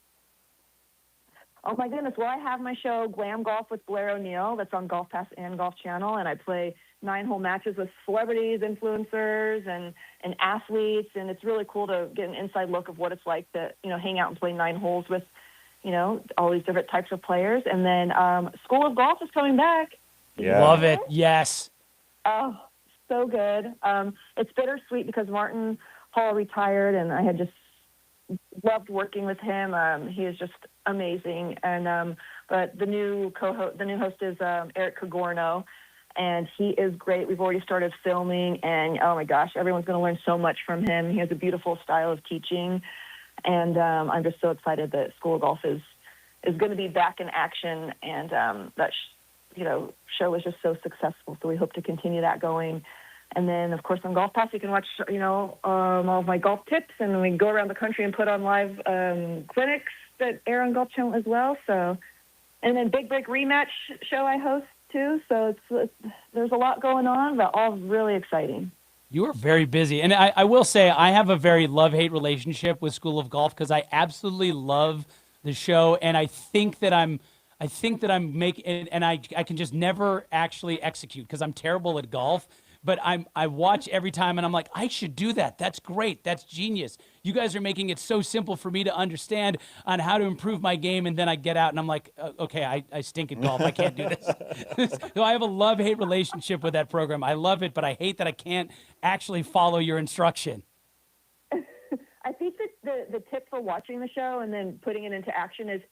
Oh, my goodness. Well, I have my show, Glam Golf with Blair O'Neill. That's on Golf Pass and Golf Channel. And I play 9-hole matches with celebrities, influencers, and athletes. And it's really cool to get an inside look of what it's like to, hang out and play 9 holes with, all these different types of players. And then School of Golf is coming back. Yeah. Love it. Yes. Oh, so good. It's bittersweet because Martin Hall retired, and I had just loved working with him. He is just amazing. And but the new host is Eric Cagorno, and he is great. We've already started filming, and oh my gosh, everyone's going to learn so much from him. He has a beautiful style of teaching, and I'm just so excited that School of Golf is going to be back in action, and that show was just so successful. So we hope to continue that going. And then, of course, on Golf Pass, you can watch, all of my golf tips, and we go around the country and put on live clinics that air on Golf Channel as well. So, and then Big Break Rematch show I host too. So there's a lot going on, but all really exciting. You are very busy, and I will say I have a very love-hate relationship with School of Golf because I absolutely love the show, and I think that I'm making, and I can just never actually execute because I'm terrible at golf. but I watch every time and I'm like, I should do that. That's great. That's genius. You guys are making it so simple for me to understand on how to improve my game. And then I get out and I'm like, okay, I stink at golf. I can't do this. So I have a love-hate relationship with that program. I love it, but I hate that I can't actually follow your instruction. I think that the tip for watching the show and then putting it into action is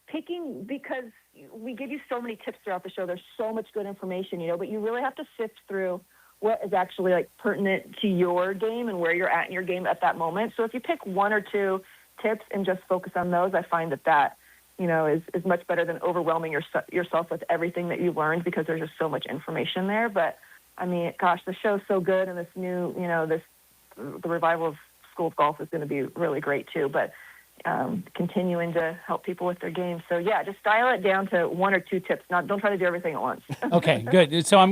picking, because we give you so many tips throughout the show. There's so much good information, but you really have to sift through what is actually like pertinent to your game and where you're at in your game at that moment. So if you pick one or two tips and just focus on those, I find that is much better than overwhelming yourself with everything that you learned, because there's just so much information there. But I mean, gosh, the show's so good, and this new, the revival of School of Golf is going to be really great too. But continuing to help people with their game. So yeah, just dial it down to one or two tips. Don't try to do everything at once. Okay, good. So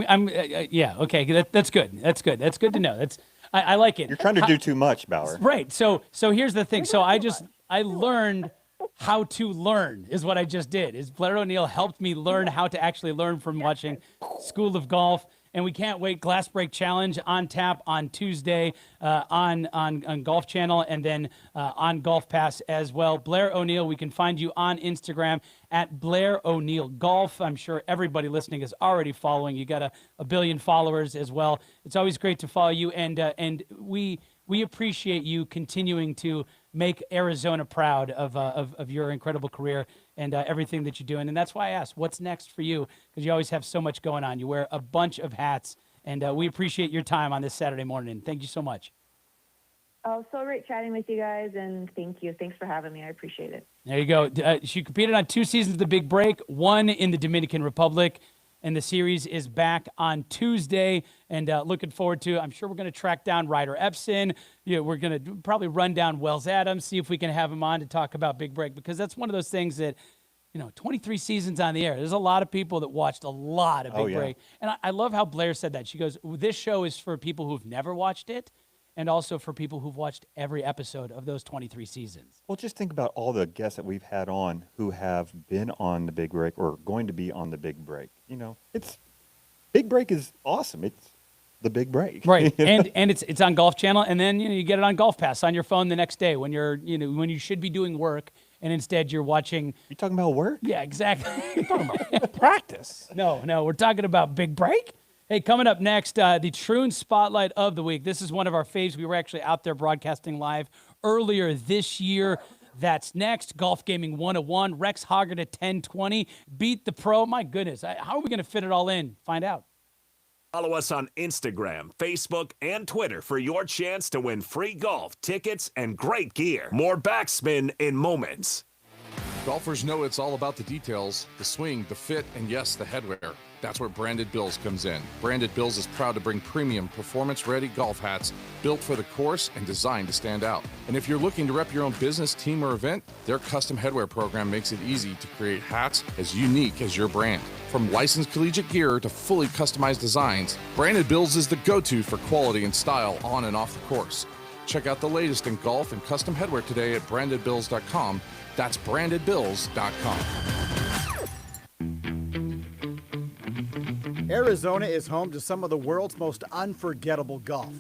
yeah. Okay, that's good. That's good. That's good to know. I like it. You're trying to do too much, Bauer. Right. So here's the thing. So I learned how to learn is what I just did. Is Blair O'Neill helped me learn how to actually learn from watching School of Golf. And we can't wait. Glass Break Challenge on tap on Tuesday on Golf Channel, and then on Golf Pass as well. Blair O'Neill, we can find you on Instagram at Blair O'Neill Golf. I'm sure everybody listening is already following. You got a billion followers as well. It's always great to follow you, and we appreciate you continuing to make Arizona proud of your incredible career and everything that you're doing. And that's why I asked, what's next for you? Because you always have so much going on. You wear a bunch of hats, and we appreciate your time on this Saturday morning. Thank you so much. Oh, so great chatting with you guys, and thank you. Thanks for having me. I appreciate it. There you go. She competed on 2 seasons of The Big Break, 1 in the Dominican Republic, and the series is back on Tuesday, and looking forward to, I'm sure we're going to track down Ryder Epson. We're going to probably run down Wells Adams, see if we can have him on to talk about Big Break, because that's one of those things that, 23 seasons on the air. There's a lot of people that watched a lot of Big Break. And I love how Blair said that. She goes, this show is for people who've never watched it, and also for people who've watched every episode of those 23 seasons. Well, just think about all the guests that we've had on who have been on the Big Break or going to be on the Big Break. It's Big Break is awesome. It's the Big Break. Right. and it's on Golf Channel, and then you get it on Golf Pass on your phone the next day when you're when you should be doing work, and instead you're watching. You talking about work? Yeah, exactly. You're talking about practice. No, we're talking about Big Break. Hey, coming up next, the Troon Spotlight of the Week. This is one of our faves. We were actually out there broadcasting live earlier this year. That's next. Golf Gaming 101. Rex Hoggard at 10:20. Beat the Pro. My goodness. How are we going to fit it all in? Find out. Follow us on Instagram, Facebook, and Twitter for your chance to win free golf tickets and great gear. More Backspin in moments. Golfers know it's all about the details, the swing, the fit, and yes, the headwear. That's where Branded Bills comes in. Branded Bills is proud to bring premium, performance-ready golf hats built for the course and designed to stand out. And if you're looking to rep your own business, team, or event, their custom headwear program makes it easy to create hats as unique as your brand. From licensed collegiate gear to fully customized designs, Branded Bills is the go-to for quality and style on and off the course. Check out the latest in golf and custom headwear today at brandedbills.com. That's brandedbills.com. Arizona is home to some of the world's most unforgettable golf.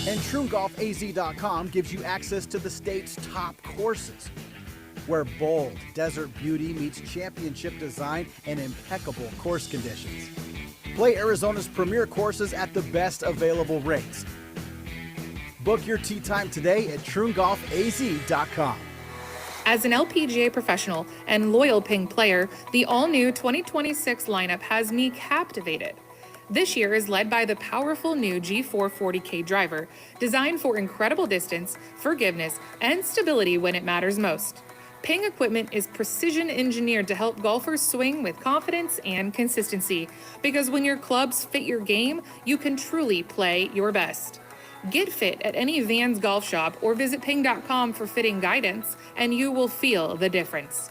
And TrueGolfAZ.com gives you access to the state's top courses, where bold desert beauty meets championship design and impeccable course conditions. Play Arizona's premier courses at the best available rates. Book your tee time today at TrueGolfAZ.com. As an LPGA professional and loyal Ping player, the all-new 2026 lineup has me captivated. This year is led by the powerful new G440K driver, designed for incredible distance, forgiveness, and stability when it matters most. Ping equipment is precision engineered to help golfers swing with confidence and consistency, because when your clubs fit your game, you can truly play your best. Get fit at any Vans golf shop or visit ping.com for fitting guidance, and you will feel the difference.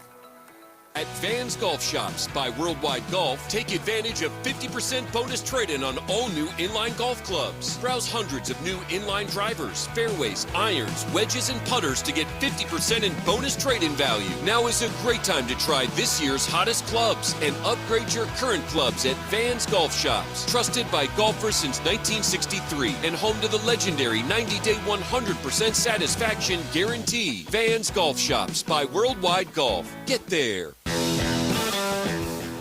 At Vans Golf Shops by Worldwide Golf, take advantage of 50% bonus trade-in on all new inline golf clubs. Browse hundreds of new inline drivers, fairways, irons, wedges, and putters to get 50% in bonus trade-in value. Now is a great time to try this year's hottest clubs and upgrade your current clubs at Vans Golf Shops. Trusted by golfers since 1963 and home to the legendary 90-day 100% satisfaction guarantee. Vans Golf Shops by Worldwide Golf. Get there.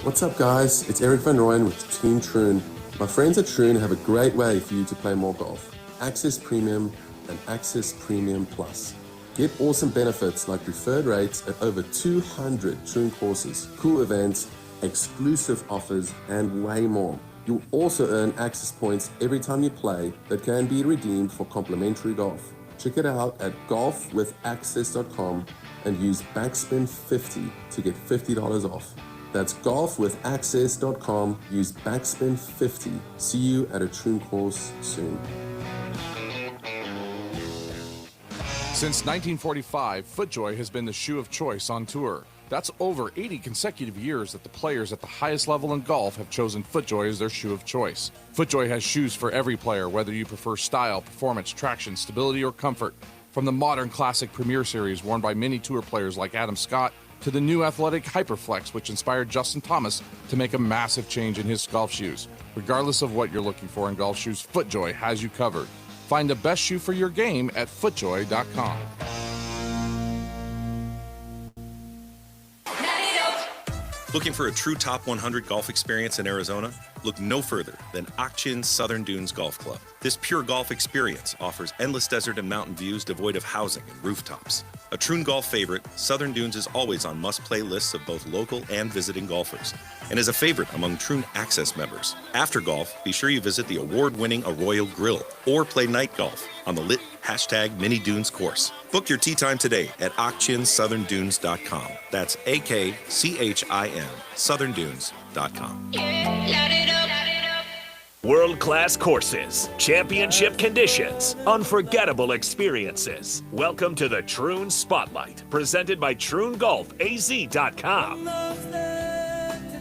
What's up, guys? It's Eric Van Rooyen with Team Troon. My friends at Troon have a great way for you to play more golf. Access Premium and Access Premium Plus. Get awesome benefits like preferred rates at over 200 Troon courses, cool events, exclusive offers, and way more. You'll also earn access points every time you play that can be redeemed for complimentary golf. Check it out at golfwithaccess.com and use Backspin50 to get $50 off. That's golfwithaccess.com. Use Backspin50. See you at a Troon course soon. Since 1945, FootJoy has been the shoe of choice on tour. That's over 80 consecutive years that the players at the highest level in golf have chosen FootJoy as their shoe of choice. FootJoy has shoes for every player, whether you prefer style, performance, traction, stability, or comfort. From the modern classic Premier Series worn by many tour players like Adam Scott, to the new athletic Hyperflex, which inspired Justin Thomas to make a massive change in his golf shoes. Regardless of what you're looking for in golf shoes, FootJoy has you covered. Find the best shoe for your game at footjoy.com. Looking for a true top 100 golf experience in Arizona? Look no further than Ak-Chin Southern Dunes Golf Club. This pure golf experience offers endless desert and mountain views devoid of housing and rooftops. A Troon golf favorite, Southern Dunes is always on must-play lists of both local and visiting golfers, and is a favorite among Troon Access members. After golf, be sure you visit the award-winning Arroyo Grill or play night golf on the lit #Mini Dunes course. Book your tee time today at AkChinSouthernDunes.com. That's AKCHIN SouthernDunes.com. World-class courses, championship conditions, unforgettable experiences. Welcome to the Troon Spotlight, presented by TroonGolfAZ.com.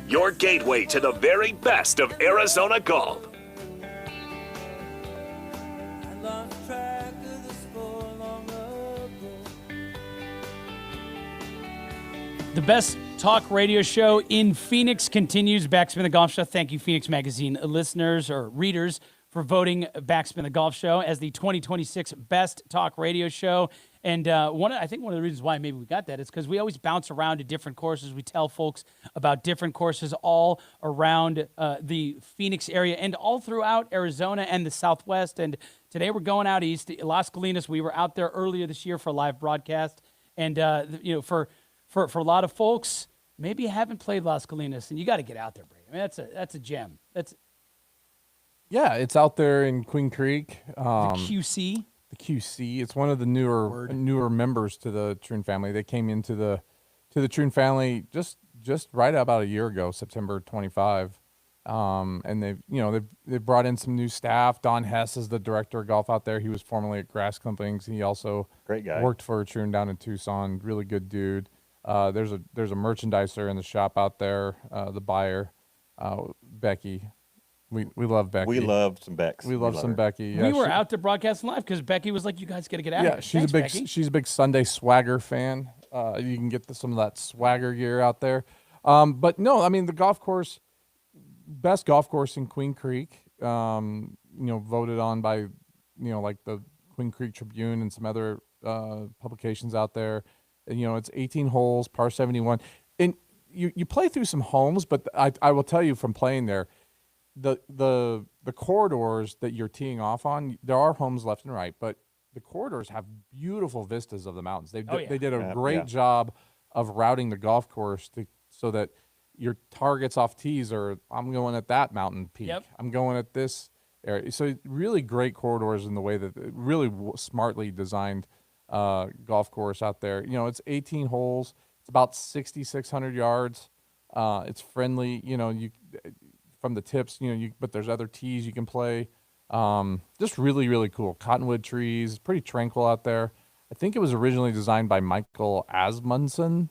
Your gateway to the very best of Arizona golf. The best talk radio show in Phoenix continues. Backspin the Golf Show. Thank you, Phoenix Magazine listeners or readers, for voting Backspin the Golf Show as the 2026 best talk radio show. And I think one of the reasons why maybe we got that is because we always bounce around to different courses. We tell folks about different courses all around the Phoenix area and all throughout Arizona and the Southwest. And today we're going out east, Las Colinas. We were out there earlier this year for a live broadcast. And, for a lot of folks, maybe you haven't played Las Colinas, and you got to get out there, Brady. I mean, that's a gem. Yeah, it's out there in Queen Creek. The QC. The QC. It's one of the newer members to the Troon family. They came into the Troon family just right about a year ago, September 25. And they've brought in some new staff. Don Hess is the director of golf out there. He was formerly at Grass Clippings. He also Great guy. Worked for Troon down in Tucson. Really good dude. There's a merchandiser in the shop out there. The buyer, Becky. We love Becky. We love some Becks. We love some Becky. Yeah, we were out there broadcasting live because Becky was like, "You guys got to get out." Yeah, here. she's a big Sunday Swagger fan. You can get some of that Swagger gear out there. But no, I mean the golf course, best golf course in Queen Creek. Voted on by like the Queen Creek Tribune and some other publications out there. It's 18 holes, par 71, and you play through some homes. But I will tell you from playing there, the corridors that you're teeing off on, there are homes left and right, but the corridors have beautiful vistas of the mountains. They did a great job of routing the golf course so that your targets off tees are, I'm going at that mountain peak. Yep. I'm going at this area. So really great corridors in the way that really smartly designed golf course out there. It's 18 holes. It's about 6,600 yards. It's friendly. You from the tips. But there's other tees you can play. Just really, really cool. Cottonwood trees. Pretty tranquil out there. I think it was originally designed by Michael Asmundsen.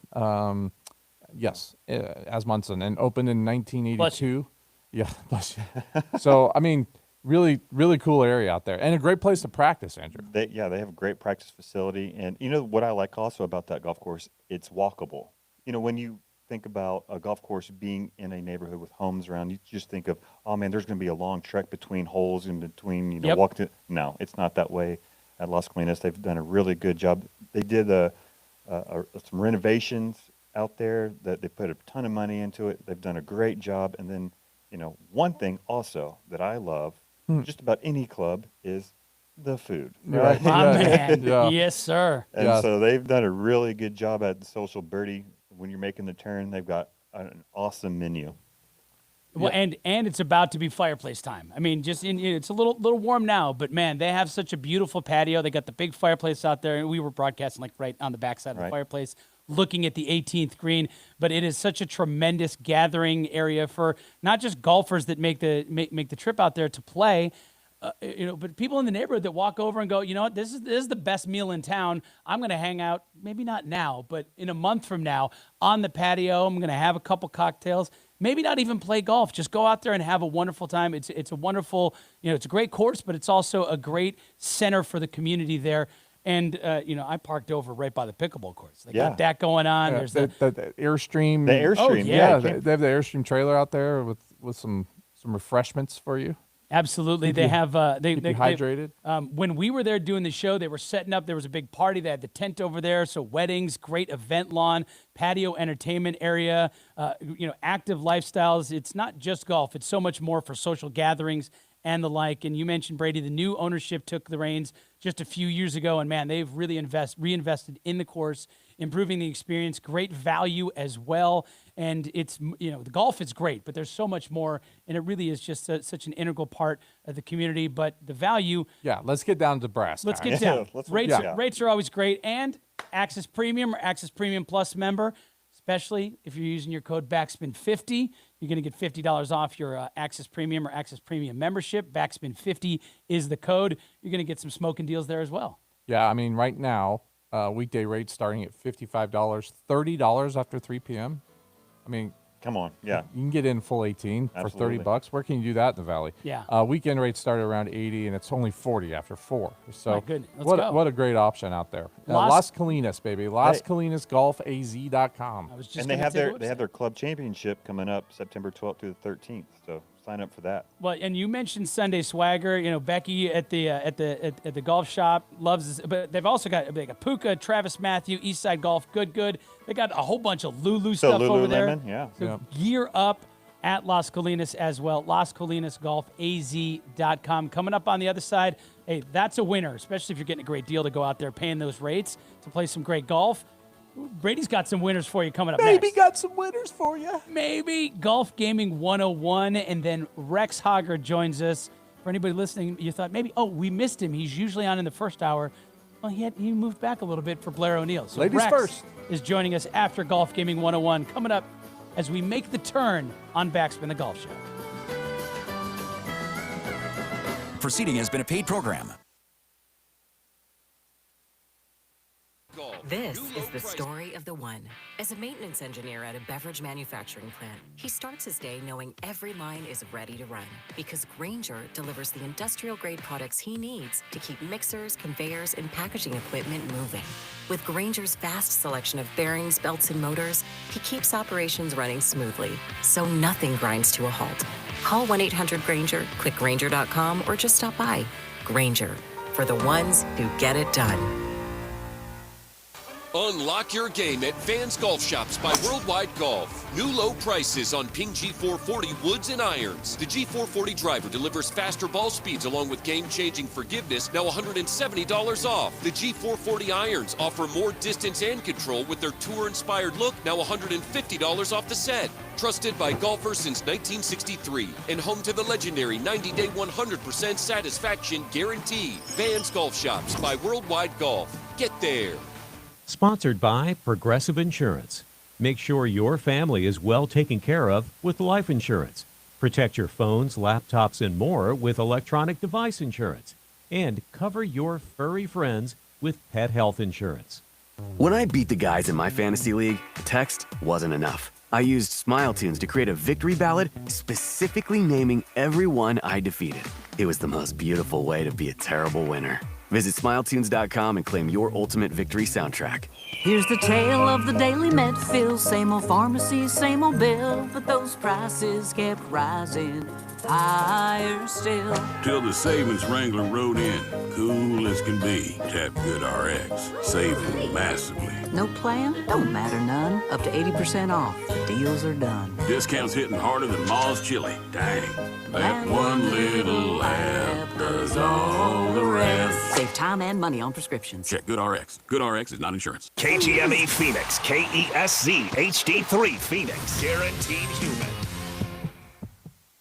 Yes, as Munson, and opened in 1982. Yeah, bless you. So, I mean, really, really cool area out there, and a great place to practice, Andrew. They have a great practice facility, and you know what I like also about that golf course? It's walkable. You know, when you think about a golf course being in a neighborhood with homes around, you just think of, oh man, there's going to be a long trek between holes and between, you know, walk to. No, it's not that way at Las Colinas. They've done a really good job. They did some renovations out there that they put a ton of money into it. They've done a great job. And then, you know, one thing also that I love, just about any club, is the food. Right? Man. Yes, sir. And so they've done a really good job at the Social Birdie. When you're making the turn, they've got an awesome menu. Well, and it's about to be fireplace time. I mean, it's a little warm now, but man, they have such a beautiful patio. They got the big fireplace out there, and we were broadcasting like right on the backside of the fireplace, looking at the 18th green. But it is such a tremendous gathering area for not just golfers that make the trip out there to play. You know, but people in the neighborhood that walk over and go, you know what, this is the best meal in town. I'm going to hang out, maybe not now, but in a month from now on the patio. I'm going to have a couple cocktails, maybe not even play golf. Just go out there and have a wonderful time. It's a wonderful, you know, it's a great course, but it's also a great center for the community there. And, you know, I parked over right by the pickleball courts. They got that going on. Yeah, There's the Airstream. The Airstream. Oh, yeah. They have the Airstream trailer out there with some refreshments for you. Absolutely. They have they hydrated. When we were there doing the show, they were setting up. There was a big party. They had the tent over there. So weddings, great event lawn, patio entertainment area, you know, active lifestyles. It's not just golf. It's so much more for social gatherings and the like. And you mentioned, Brady, the new ownership took the reins just a few years ago. And, man, they've really reinvested in the course, improving the experience, great value as well. And it's, you know, the golf is great, but there's so much more, and it really is just such an integral part of the community. But the value. Yeah, let's get down to brass. Let's get down. Rates are always great. And Access Premium or Access Premium Plus member, especially if you're using your code Backspin50, you're going to get $50 off your Access Premium or Access Premium membership. Backspin50 is the code. You're going to get some smoking deals there as well. Yeah, I mean, right now, weekday rates starting at $55, $30 after 3 p.m. I mean, come on, yeah. You can get in full 18 Absolutely. for $30. Where can you do that in the Valley? Yeah. Weekend rates start around 80, and it's only 40 after 4. So my goodness. Let's go. What a great option out there. Las Colinas, baby. LasColinasGolfAZ.com. And they have their club championship coming up September 12th through the 13th. So sign up for that. Well, and you mentioned Sunday Swagger. You know, Becky at the golf shop loves this, but they've also got Puka, Travis Matthew, Eastside Golf, Good. They got a whole bunch of Lulu stuff over there. Yeah. So gear up at Las Colinas as well. LasColinasGolfAZ.com. Coming up on the other side, hey, that's a winner, especially if you're getting a great deal to go out there paying those rates to play some great golf. Brady's got some winners for you coming up next. Maybe got some winners for you. Maybe Golf Gaming 101, and then Rex Hogger joins us. For anybody listening, you thought maybe, we missed him. He's usually on in the first hour. Well, he moved back a little bit for Blair O'Neill. So Ladies Rex first is joining us after Golf Gaming 101, coming up as we make the turn on Backspin the Golf Show. Proceeding has been a paid program. This is the story of the one. As a maintenance engineer at a beverage manufacturing plant, he starts his day knowing every line is ready to run because Grainger delivers the industrial-grade products he needs to keep mixers, conveyors, and packaging equipment moving. With Grainger's vast selection of bearings, belts, and motors, he keeps operations running smoothly, so nothing grinds to a halt. Call 1-800-GRAINGER, click Grainger.com, or just stop by. Grainger, for the ones who get it done. Unlock your game at Vans Golf Shops by Worldwide Golf. New low prices on Ping G440 woods and irons. The G440 driver delivers faster ball speeds along with game-changing forgiveness, now $170 off. The G440 irons offer more distance and control with their tour-inspired look, now $150 off the set. Trusted by golfers since 1963 and home to the legendary 90-day 100% satisfaction guarantee. Vans Golf Shops by Worldwide Golf. Get there. Sponsored by Progressive Insurance. Make sure your family is well taken care of with life insurance. Protect your phones, laptops, and more with electronic device insurance. And cover your furry friends with pet health insurance. When I beat the guys in my fantasy league, text wasn't enough. I used Smile Tunes to create a victory ballad specifically naming everyone I defeated. It was the most beautiful way to be a terrible winner. Visit SmileTunes.com and claim your ultimate victory soundtrack. Here's the tale of the daily med fill. Same old pharmacy, same old bill, but those prices kept rising higher still. Till the savings wrangler rode in, cool as can be. Tap Good RX, saving massively. No plan? Don't matter none. Up to 80% off. Deals are done. Discounts hitting harder than Ma's chili. Dang, that one little lab does all the rest. Save time and money on prescriptions. Check Good RX. Good RX is not insurance. KGME Phoenix, KESZ HD3 Phoenix, guaranteed human.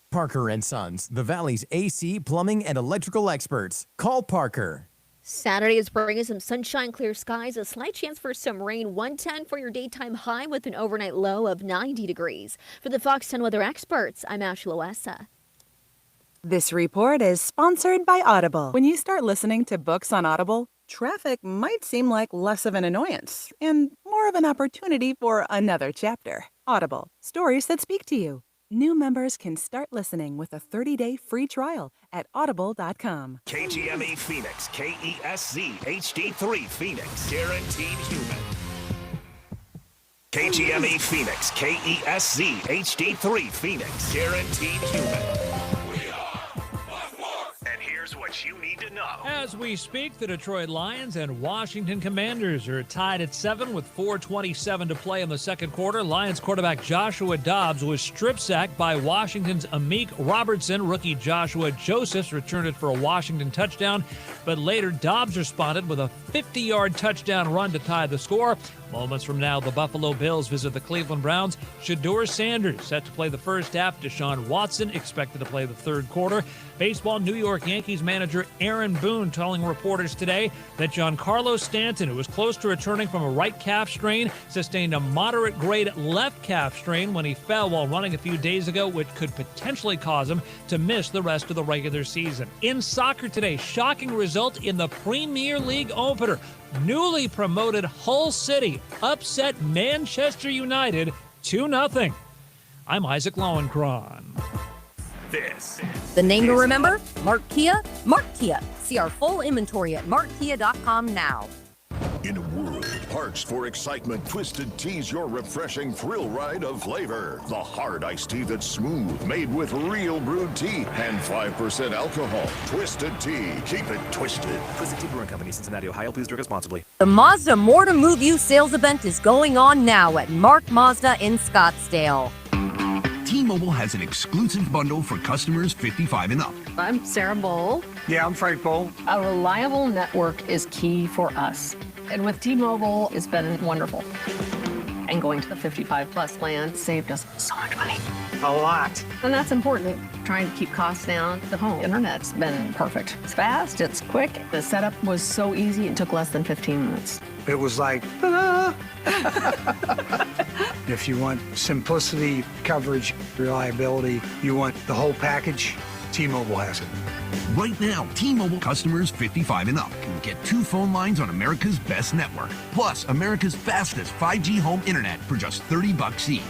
Parker & Sons, the Valley's AC, plumbing, and electrical experts. Call Parker. Saturday is bringing some sunshine, clear skies, a slight chance for some rain. 110 for your daytime high with an overnight low of 90 degrees. For the Fox 10 weather experts, I'm Ash Loessa. This report is sponsored by Audible. When you start listening to books on Audible, traffic might seem like less of an annoyance and more of an opportunity for another chapter. Audible, stories that speak to you. New members can start listening with a 30-day free trial at audible.com. KGME Phoenix, KESZ HD3 Phoenix, guaranteed human. KGME Phoenix, KESZ HD3 Phoenix, guaranteed human. And here's what you need to know. As we speak, the Detroit Lions and Washington Commanders are tied at 7 with 4:27 to play in the second quarter. Lions quarterback Joshua Dobbs was strip sacked by Washington's Amik Robertson. Rookie Joshua Josephs returned it for a Washington touchdown, but later Dobbs responded with a 50-yard touchdown run to tie the score. Moments from now, the Buffalo Bills visit the Cleveland Browns. Shedeur Sanders set to play the first half. Deshaun Watson expected to play the third quarter. Baseball, New York Yankees manager Aaron Boone telling reporters today that Giancarlo Stanton, who was close to returning from a right calf strain, sustained a moderate-grade left calf strain when he fell while running a few days ago, which could potentially cause him to miss the rest of the regular season. In soccer today, shocking result in the Premier League opener. Newly promoted Hull City upset Manchester United 2-0. I'm Isaac Lowenkron. The name to remember? Mark Kia? Mark Kia. See our full inventory at markkia.com now. In a world of parts for excitement, Twisted Tea's your refreshing thrill ride of flavor. The hard iced tea that's smooth, made with real brewed tea and 5% alcohol. Twisted Tea. Keep it twisted. Twisted Tea Brewing Company, Cincinnati, Ohio. Please drink responsibly. The Mazda More to Move You sales event is going on now at Mark Mazda in Scottsdale. T-Mobile has an exclusive bundle for customers 55 and up. I'm Sarah Bowl. Yeah, I'm Frank Bowl. A reliable network is key for us. And with T-Mobile, it's been wonderful. And going to the 55-plus plan saved us so much money. A lot. And that's important. Trying to keep costs down. The home internet's been perfect. It's fast, it's quick. The setup was so easy, it took less than 15 minutes. It was like, ta-da! If you want simplicity, coverage, reliability, you want the whole package, T-Mobile has it. Right now, T-Mobile customers 55 and up can get 2 phone lines on America's best network, plus America's fastest 5G home internet for just $30 each.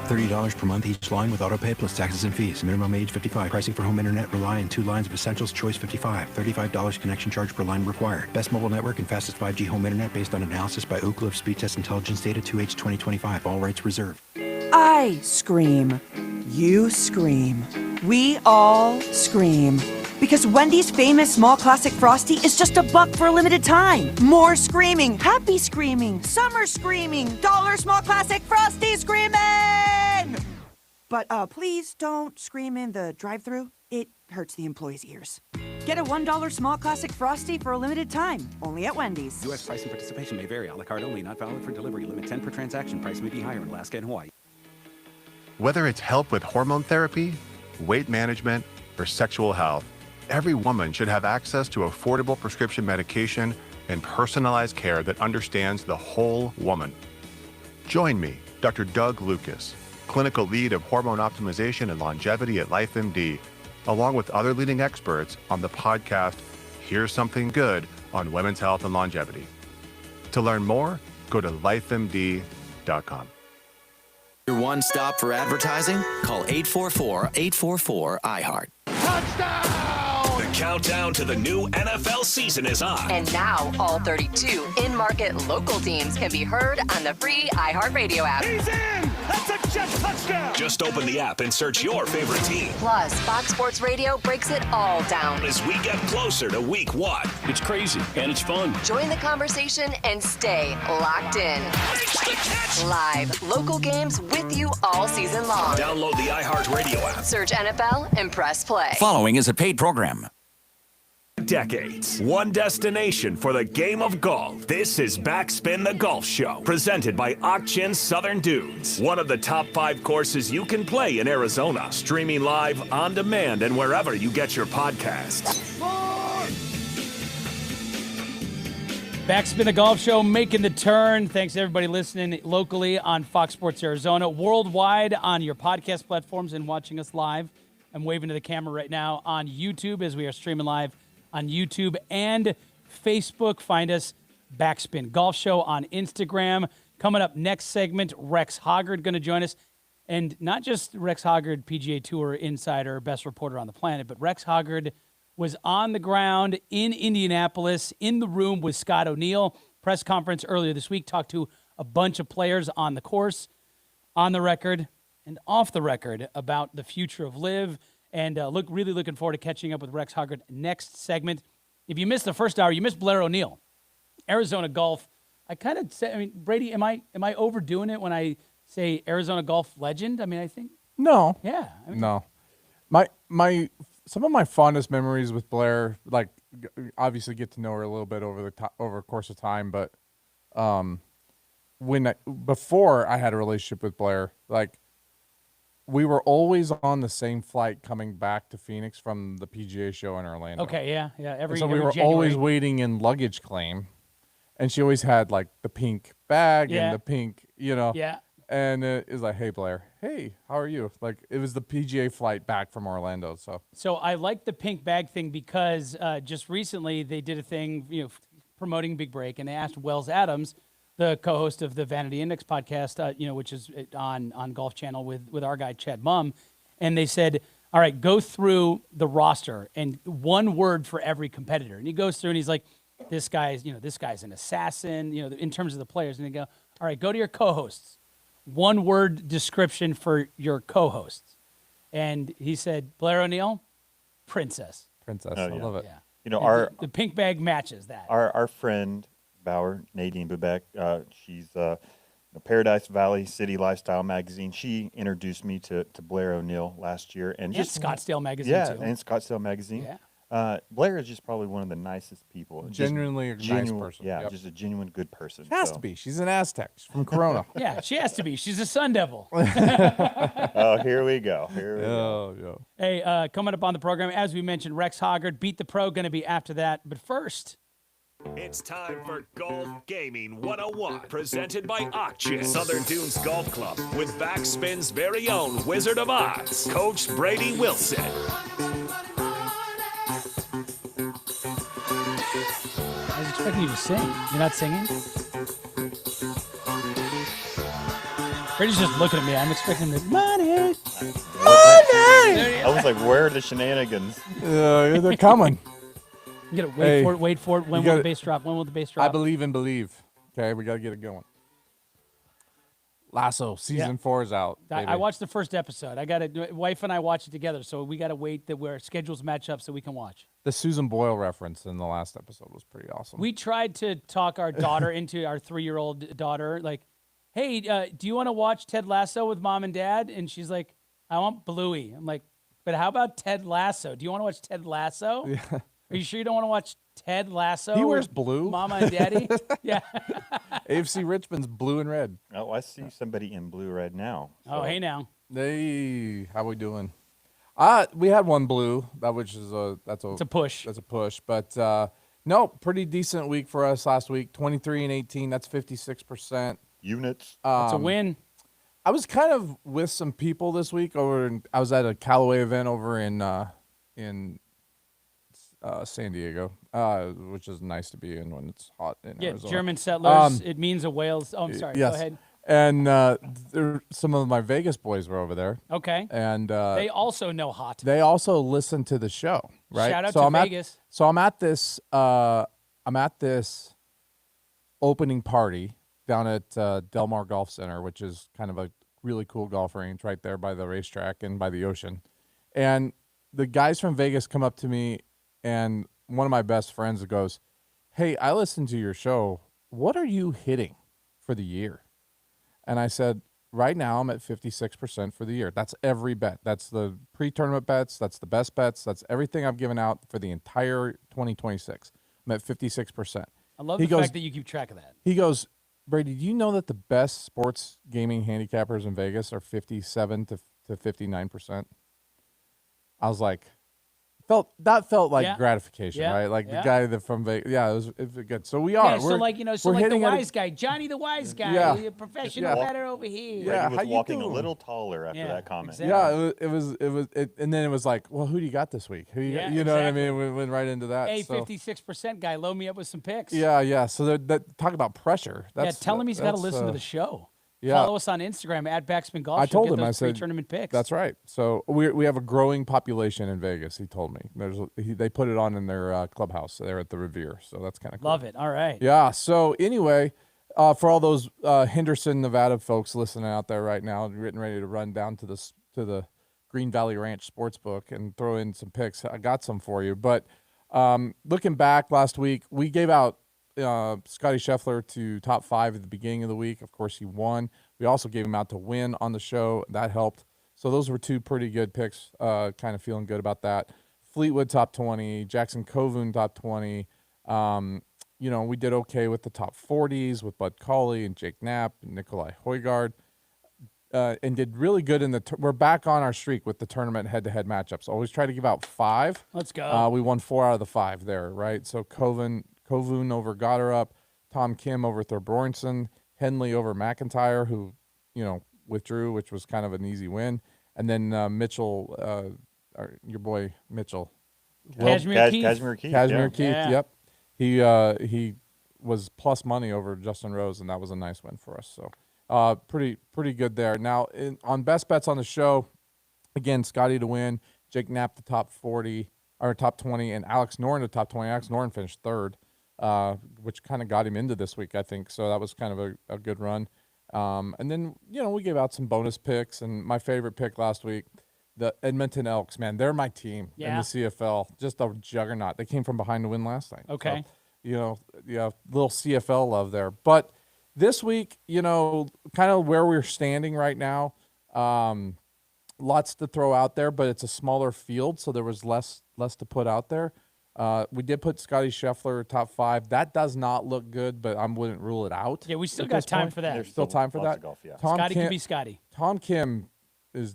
$30 per month each line with autopay plus taxes and fees. Minimum age 55. Pricing for home internet rely on 2 lines of Essentials Choice 55. $35 connection charge per line required. Best mobile network and fastest 5G home internet based on analysis by Oak Cliff Speed Test Intelligence data 2H 2025. All rights reserved. I scream. You scream. We all scream. Because Wendy's famous small classic Frosty is just $1 for a limited time. More screaming, happy screaming, summer screaming, dollar small classic Frosty screaming! But please don't scream in the drive-thru. It hurts the employees' ears. Get a $1 small classic Frosty for a limited time, only at Wendy's. U.S. price and participation may vary. A la carte only, not valid for delivery. Limit 10 per transaction. Price may be higher in Alaska and Hawaii. Whether it's help with hormone therapy, weight management, or sexual health, every woman should have access to affordable prescription medication and personalized care that understands the whole woman. Join me, Dr. Doug Lucas, clinical lead of hormone optimization and longevity at LifeMD, along with other leading experts on the podcast, Here's Something Good on Women's Health and Longevity. To learn more, go to lifemd.com. Your one stop for advertising? Call 844-844-iHeart. The countdown to the new NFL season is on. And now, all 32 in-market local teams can be heard on the free iHeartRadio app. He's in! That's a jet touchdown! Just open the app and search your favorite team. Plus, Fox Sports Radio breaks it all down. As we get closer to week 1. It's crazy, and it's fun. Join the conversation and stay locked in. Live, local games with you all season long. Download the iHeartRadio app. Search NFL and press play. Following is a paid program. Decades. One destination for the game of golf. This is Backspin the Golf Show, presented by Ak-Chin Southern Dunes. One of the top 5 courses you can play in Arizona. Streaming live, on demand, and wherever you get your podcasts. Backspin the Golf Show making the turn. Thanks to everybody listening locally on Fox Sports Arizona, worldwide on your podcast platforms, and watching us live. I'm waving to the camera right now on YouTube as we are streaming live on YouTube and Facebook. Find us, Backspin Golf Show, on Instagram. Coming up next segment, Rex Hoggard going to join us. And not just Rex Hoggard, PGA Tour insider, best reporter on the planet, but Rex Hoggard was on the ground in Indianapolis, in the room with Scott O'Neill. Press conference earlier this week, talked to a bunch of players on the course, on the record, and off the record about the future of LIV. And really looking forward to catching up with Rex Hoggard next segment. If you missed the first hour, you missed Blair O'Neill. Arizona golf. I kind of say, I mean, Brady, am I overdoing it when I say Arizona golf legend? I mean, I think. No. Yeah. No. Some of my fondest memories with Blair, like obviously get to know her a little bit over the course of time, but before I had a relationship with Blair, like we were always on the same flight coming back to Phoenix from the PGA show in Orlando. Okay, yeah. So we were always waiting in luggage claim, and she always had like the pink bag and the pink, Yeah. And it was like, hey, Blair, hey, how are you? Like, it was the PGA flight back from Orlando. So I like the pink bag thing because just recently they did a thing, promoting Big Break, and they asked Wells Adams, the co-host of the Vanity Index podcast, which is on Golf Channel with our guy Chad Mumm, and they said, all right, go through the roster and one word for every competitor. And he goes through and he's like, this guy's an assassin, in terms of the players. And they go, all right, go to your co-hosts. One word description for your co-hosts. And he said, Blair O'Neill, princess. Princess, I love it. Yeah. The pink bag matches that. Our friend Bauer, Nadine Bubek, she's Paradise Valley City Lifestyle magazine. She introduced me to Blair O'Neill last year, and just Scottsdale magazine too. And Scottsdale magazine. Yeah. Blair is just probably one of the nicest people. Genuinely a nice person. Yeah, Yep. just a genuine good person. She has to be. She's an Aztec. She's from Corona. Yeah, she has to be. She's a Sun Devil. Oh, here we go. go. Hey, coming up on the program, as we mentioned, Rex Hoggard, Beat the Pro, going to be after that. But first, it's time for Golf Gaming 101, presented by Ak-Chin Southern Dunes Golf Club, with Backspin's very own Wizard of Oz, Coach Brady Wilson. I was expecting you to sing. You're not singing? Brady's just looking at me. I'm expecting him to, money! I was like, where are the shenanigans? They're coming. You gotta wait for it. When will the bass drop? When will the bass drop? I believe and believe. Okay, we got to get it going. Lasso, season 4 is out. I watched the first episode. Wife and I watched it together, so we got to wait that our schedules match up so we can watch. The Susan Boyle reference in the last episode was pretty awesome. We tried to talk our daughter into our 3-year-old daughter, like, hey, do you want to watch Ted Lasso with Mom and Dad? And she's like, I want Bluey. I'm like, but how about Ted Lasso? Do you want to watch Ted Lasso? Yeah. Are you sure you don't want to watch Ted Lasso? He wears blue. Mama and Daddy? Yeah. AFC Richmond's blue and red. Oh, I see somebody in blue red now. So. Oh, hey now. Hey, how we doing? We had one blue, that's a push. That's a push, but no, pretty decent week for us last week. 23 and 18. That's 56%. Units. That's a win. I was kind of with some people this week I was at a Callaway event over in San Diego, which is nice to be in when it's hot in Arizona. German settlers. It means a whale's. Oh, I'm sorry. Yes. Go ahead. And some of my Vegas boys were over there. Okay. And they also know hot. They also listen to the show, right? Shout out to Vegas. So I'm at this. I'm at this opening party down at Del Mar Golf Center, which is kind of a really cool golf range right there by the racetrack and by the ocean. And the guys from Vegas come up to me, and one of my best friends goes, "Hey, I listened to your show. What are you hitting for the year?" And I said, right now I'm at 56% for the year. That's every bet. That's the pre-tournament bets. That's the best bets. That's everything I've given out for the entire 2026. I'm at 56%. I love the fact that you keep track of that. He goes, "Brady, do you know that the best sports gaming handicappers in Vegas are 57 to 59%? I was like, felt like gratification, right? Like the guy that from Vegas. Yeah, it was good. So we are. Yeah, so like the wise guy, Johnny the wise guy, a professional better over here. Yeah, he was walking a little taller after that comment. Exactly. Yeah, and then it was like, well, who do you got this week? Who you got? You know what I mean? We went right into that. Hey, 56% guy, load me up with some picks. Yeah. So talk about pressure. Tell him he's got to listen to the show. Yeah. Follow us on Instagram at Backspin Golf. I told him, I said, said, tournament picks. That's right. So we have a growing population in Vegas. He told me they put it on in their clubhouse there at the Revere. So that's kind of cool. Love it. All right. Yeah. So anyway, for all those Henderson, Nevada folks listening out there right now, getting ready to run down to the Green Valley Ranch Sportsbook and throw in some picks, I got some for you. But looking back last week, we gave out Scotty Scheffler to top 5 at the beginning of the week. Of course, he won. We also gave him out to win on the show. That helped. So those were 2 pretty good picks. Kind of feeling good about that. Fleetwood top 20, Jackson Covoon top 20. We did okay with the top 40s with Bud Cauley and Jake Knapp and Nikolai Højgaard. And did really good in we're back on our streak with the tournament head-to-head matchups. Always try to give out 5. Let's go. We won 4 out of the 5 there, right? So Covoon over Gotterup, Tom Kim over Thorbjornsen, Henley over McIntyre, who, withdrew, which was kind of an easy win. And then Mitchell, your boy Mitchell. Kashmir Keith. Kashmir Keith, yep. He was plus money over Justin Rose, and that was a nice win for us. So pretty good there. Now, on best bets on the show, again, Scotty to win, Jake Knapp the top 40, or top 20, and Alex Noren the top 20. Alex Noren finished 3rd. Which kind of got him into this week, I think. So that was kind of a good run. And then, we gave out some bonus picks. And my favorite pick last week, the Edmonton Elks, man, they're my team in the CFL. Just a juggernaut. They came from behind to win last night. Okay. So, little CFL love there. But this week, kind of where we're standing right now, lots to throw out there, but it's a smaller field, so there was less to put out there. We did put Scotty Scheffler top 5. That does not look good, but I wouldn't rule it out. Yeah, we still got time for that. There's still time for that. Golf, yeah. Scotty can be Scotty. Tom Kim is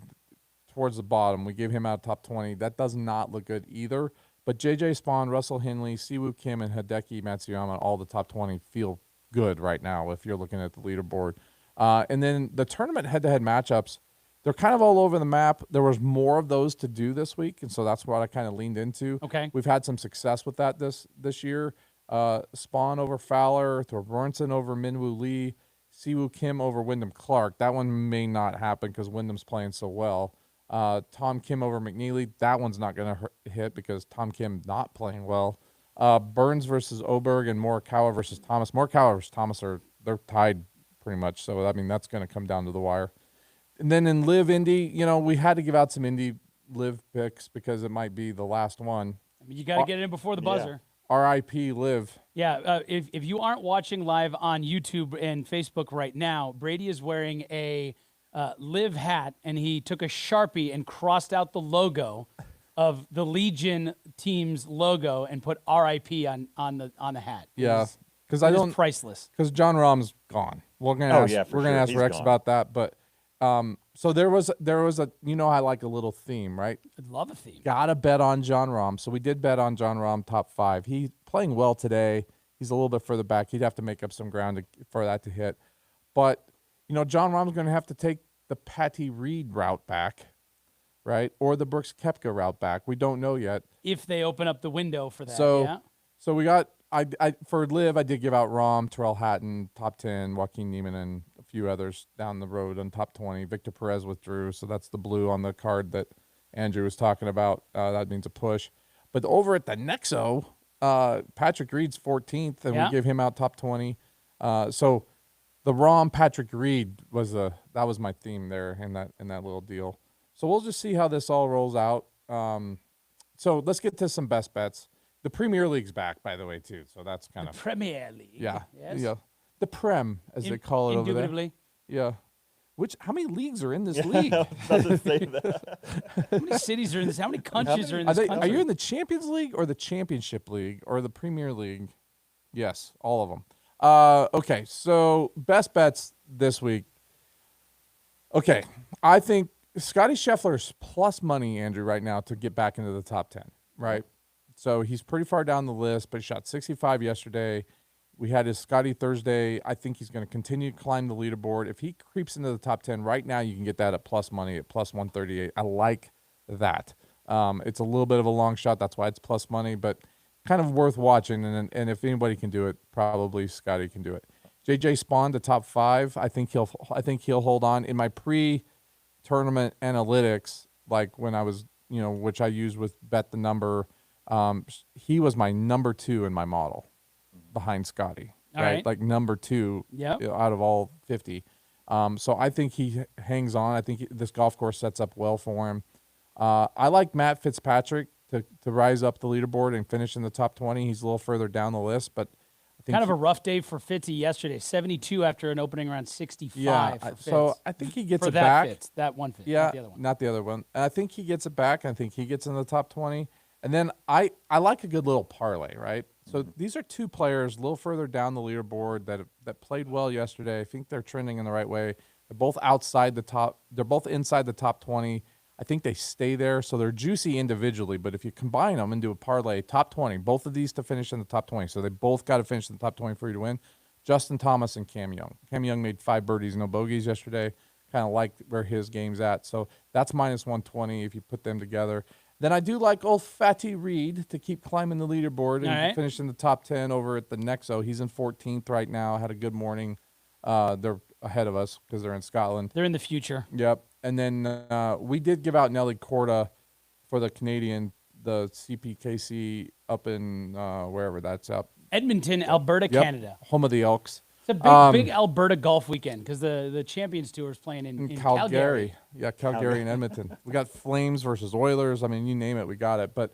towards the bottom. We gave him out top 20. That does not look good either. But J.J. Spawn, Russell Henley, Siwoo Kim, and Hideki Matsuyama, all the top 20 feel good right now if you're looking at the leaderboard. And then the tournament head-to-head matchups, they're kind of all over the map. There was more of those to do this week, and so that's what I kind of leaned into. Okay. We've had some success with that this year. Spawn over Fowler, Thorbjornsen over Minwoo Lee, Siwoo Kim over Wyndham Clark. That one may not happen because Wyndham's playing so well. Tom Kim over McNeely. That one's not going to hit because Tom Kim not playing well. Burns versus Oberg and Morikawa versus Thomas. Morikawa versus Thomas they're tied pretty much, so that's going to come down to the wire. And then in LIV Indy, we had to give out some Indy LIV picks because it might be the last one. You got to get it in before the buzzer. R.I.P. LIV. Yeah, if you aren't watching live on YouTube and Facebook right now, Brady is wearing a LIV hat, and he took a Sharpie and crossed out the logo of the Legion team's logo and put R.I.P. on the hat. Yeah, because I don't priceless. Because John Rahm's gone. We're gonna ask Rex about that, but. So there was a, I like a little theme, right? I'd love a theme. Gotta bet on John Rahm. So we did bet on John Rahm top 5. He's playing well today. He's a little bit further back. He'd have to make up some ground for that to hit. But, John Rahm's going to have to take the Patty Reed route back. right? Or the Brooks Koepka route back. We don't know yet. If they open up the window for that, So we got for LIV, I did give out Rahm, Terrell Hatton, top 10, Joaquin Niemann, and a few others down the road on top 20. Victor Perez withdrew, so that's the blue on the card that Andrew was talking about. That means a push. But over at the Nexo, Patrick Reed's 14th, and we gave him out top 20. So the Rahm Patrick Reed was my theme there in that little deal. So we'll just see how this all rolls out. So let's get to some best bets. The Premier League's back, by the way, too. So that's kind of Premier League. Yeah, Yes. yeah. The Prem, as they call it over there. Indubitably. Yeah. How many leagues are in this league? I was about to say that. How many cities are in this? How many countries are in this country? Are you in the Champions League or the Championship League or the Premier League? Yes, all of them. Okay, so best bets this week. Okay, I think Scotty Scheffler's plus money, Andrew, right now to get back into the top 10, right? So he's pretty far down the list, but he shot 65 yesterday. We had his Scotty Thursday. I think he's going to continue to climb the leaderboard. If he creeps into the top 10 right now, you can get that at plus money at plus 138. I like that. It's a little bit of a long shot. That's why it's plus money, but kind of worth watching. And if anybody can do it, probably Scotty can do it. JJ Spawn to top 5. I think he'll hold on. In my pre-tournament analytics, like when I was, which I used with Bet the Number, he was my number 2 in my model behind Scotty, right? Like number 2 out of all 50. So I think he hangs on. I think this golf course sets up well for him. I like Matt Fitzpatrick to rise up the leaderboard and finish in the top 20. He's a little further down the list, but I think kind of a rough day for Fitzy yesterday. 72 after an opening around 65. Yeah, for Fitz. so I think he gets for it that back. Fitz, that one Fitz, yeah, not the other one. Not the other one. And I think he gets it back. I think he gets in the top 20. And then I like a good little parlay, right? So these are two players a little further down the leaderboard that played well yesterday. I think they're trending in the right way. They're both outside the top. They're both inside the top 20. I think they stay there, so they're juicy individually. But if you combine them and do a parlay, top 20, both of these to finish in the top 20. So they both got to finish in the top 20 for you to win. Justin Thomas and Cam Young. Cam Young made 5 birdies, no bogeys yesterday. Kind of like where his game's at. So that's minus 120 if you put them together. Then I do like old Fatty Reed to keep climbing the leaderboard and finish in the top 10 over at the Nexo. He's in 14th right now. Had a good morning. They're ahead of us because they're in Scotland. They're in the future. Yep. And then we did give out Nelly Corda for the Canadian, the CPKC up in wherever that's up. Edmonton, Alberta, Canada. Home of the Elks. It's a big Alberta golf weekend because the Champions Tour is playing in Calgary. Yeah, Calgary and Edmonton. We got Flames versus Oilers. I mean, you name it, we got it. But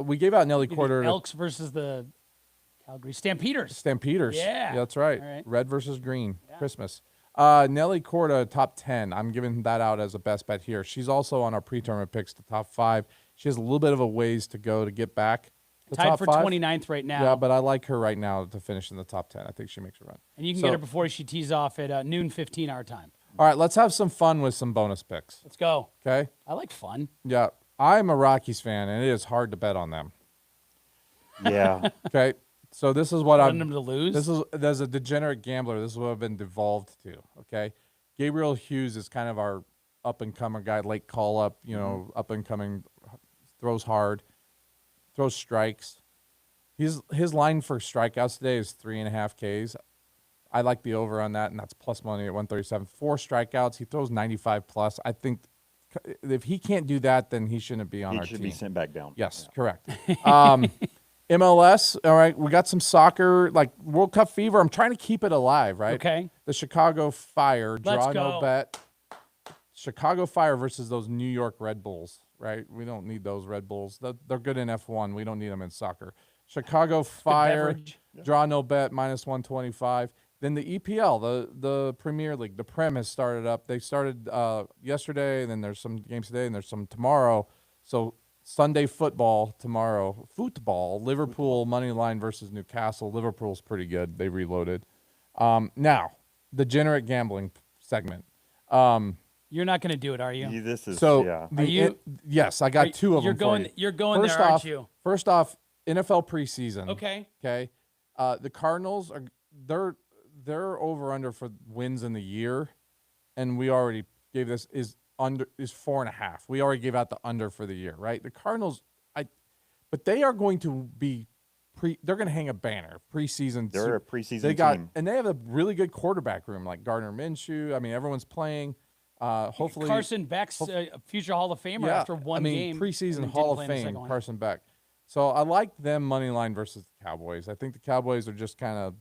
we gave out Nelly Corda. Elks versus the Calgary Stampeders. Yeah, that's right. All right. Red versus green. Yeah. Christmas. Nelly Corda, top 10. I'm giving that out as a best bet here. She's also on our pre-tournament picks to top 5. She has a little bit of a ways to go to get back. Tied for 29th right now. Yeah, but I like her right now to finish in the top 10. I think she makes a run. And you can get her before she tees off at noon 15 our time. All right, let's have some fun with some bonus picks. Let's go. Okay? I like fun. Yeah, I'm a Rockies fan, and it is hard to bet on them. Yeah. Okay, so this is what I'm... them to lose? There's a degenerate gambler. This is what I've been devolved to, okay? Gabriel Hughes is kind of our up-and-comer guy, late call-up, up-and-coming, throws hard, throws strikes. His line for strikeouts today is 3.5 Ks. I like the over on that, and that's plus money at 137. 4 strikeouts. He throws 95 plus. I think if he can't do that, then he shouldn't be on our team. He should be sent back down. Yes, correct. MLS, all right, we got some soccer, like World Cup fever. I'm trying to keep it alive, right? Okay. The Chicago Fire, Let's draw go. no bet. Chicago Fire versus those New York Red Bulls, right? We don't need those Red Bulls. They're good in F1. We don't need them in soccer. Chicago Fire, draw no bet, minus 125. Then the EPL, the Premier League, the Prem has started up. They started yesterday, and then there's some games today, and there's some tomorrow. So Sunday football tomorrow. Football, Liverpool money line versus Newcastle. Liverpool's pretty good. They reloaded. Now, the degenerate gambling segment. You're not going to do it, are you? This is, yes, I got 2 of them for you. You're going there, aren't you? First off, NFL preseason. Okay. Okay. The Cardinals they're over under for wins in the year, and we already gave this is under is 4.5. We already gave out the under for the year, right? The Cardinals, but they are going to be they're going to hang a banner preseason. They're a preseason team, and they have a really good quarterback room, like Gardner Minshew. I mean, everyone's playing. Hopefully, Carson Beck's a future Hall of Famer after one game. Preseason Hall of Fame, Carson Beck. So I like them money line versus the Cowboys. I think the Cowboys are just kind of.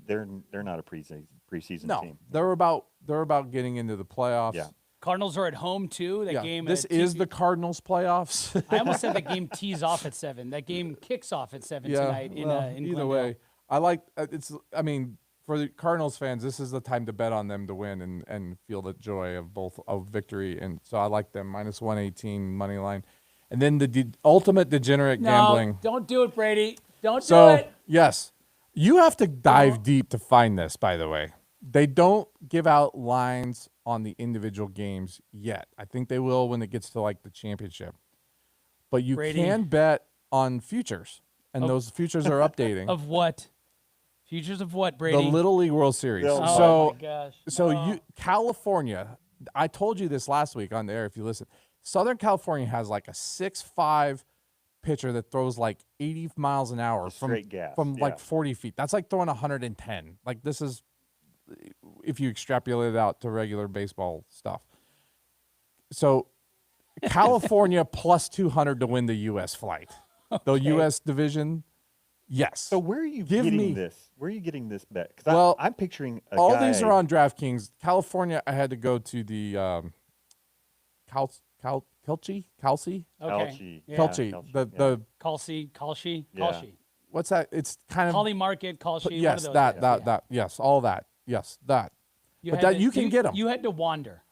They're not a preseason team. They're about getting into the playoffs. Yeah. Cardinals are at home too. That game. This is the Cardinals playoffs. I almost said that game tees off at 7. That game kicks off at 7 tonight. In either Glendale. way, I like it's. I mean, for the Cardinals fans, this is the time to bet on them to win and feel the joy of victory. And so I like them -118 money line, and then the ultimate degenerate gambling. Don't do it, Brady. Don't do it. Yes, you have to dive deep to find this. By the way, they don't give out lines on the individual games yet. I think they will when it gets to like the championship. But you can bet on futures, and those futures are updating. Of what? Futures of what, Brady? The Little League World Series. Oh my gosh. So California, I told you this last week on the air if you listen. Southern California has like a 6'5" pitcher that throws like 80 miles an hour from like 40 feet. That's like throwing 110. Like this is if you extrapolate it out to regular baseball stuff. So California plus 200 to win the U.S. flight. The U.S. division, yes. So where are you getting this? Where are you getting this bet? Well, I'm picturing all these are on DraftKings. California, I had to go to the Kelsey? Okay. Kelce. The Kalshi. What's that? It's kind of Holly Market, Kalshi. Yes, that. Yes, all that. Yes, that. But that you can get them. You had to wander.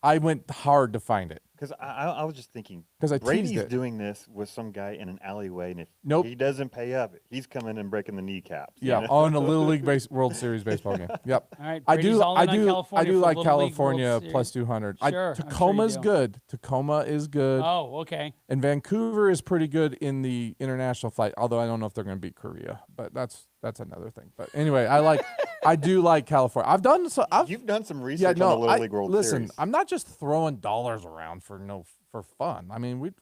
I went hard to find it. Because I was just thinking, because Brady's doing this with some guy in an alleyway, and if he doesn't pay up, he's coming and breaking the kneecaps. Yeah, on a Little League World Series baseball game. Yep. All right, I do like California California plus 200. Sure, Tacoma's good. Tacoma is good. Oh, okay. And Vancouver is pretty good in the international flight. Although I don't know if they're going to beat Korea, but that's another thing. But anyway, I do like California. You've done some research on the Little League World Series. Listen, I'm not just throwing dollars around for fun. I mean,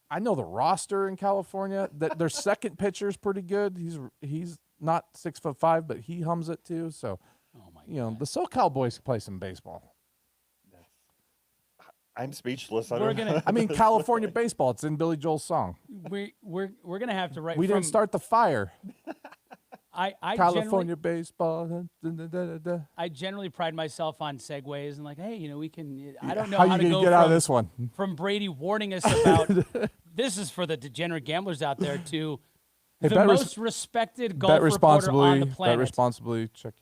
I know the roster in California. That their second pitcher is pretty good. He's not 6'5", but he hums it too. So, the SoCal boys play some baseball. I'm speechless. I mean, California baseball. It's in Billy Joel's song. We're gonna have to write. We didn't start the fire. I California baseball. I generally pride myself on segues and like, hey, we can. I don't know how how you to go get out of this one. From Brady warning us about this is for the degenerate gamblers out there to the most respected golf reporter on the planet. Bet responsibly. Check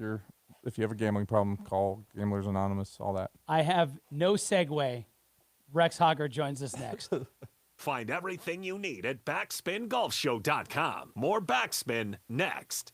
if you have a gambling problem, call Gamblers Anonymous. All that. I have no segue. Rex Hogger joins us next. Find everything you need at BackspinGolfShow.com. More Backspin next.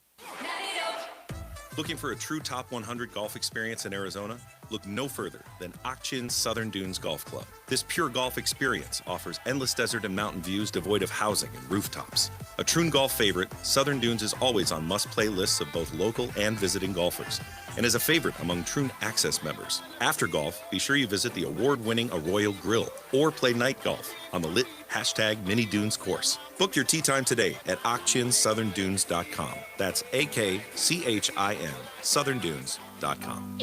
Looking for a true top 100 golf experience in Arizona? Look no further than Ak-Chin Southern Dunes Golf Club. This pure golf experience offers endless desert and mountain views devoid of housing and rooftops. A Troon golf favorite, Southern Dunes is always on must-play lists of both local and visiting golfers, and is a favorite among Troon Access members. After golf, be sure you visit the award-winning Arroyo Grill or play night golf on the lit #Mini Dunes course. Book your tee time today at AkChinSouthernDunes.com. That's AKCHIN SouthernDunes.com.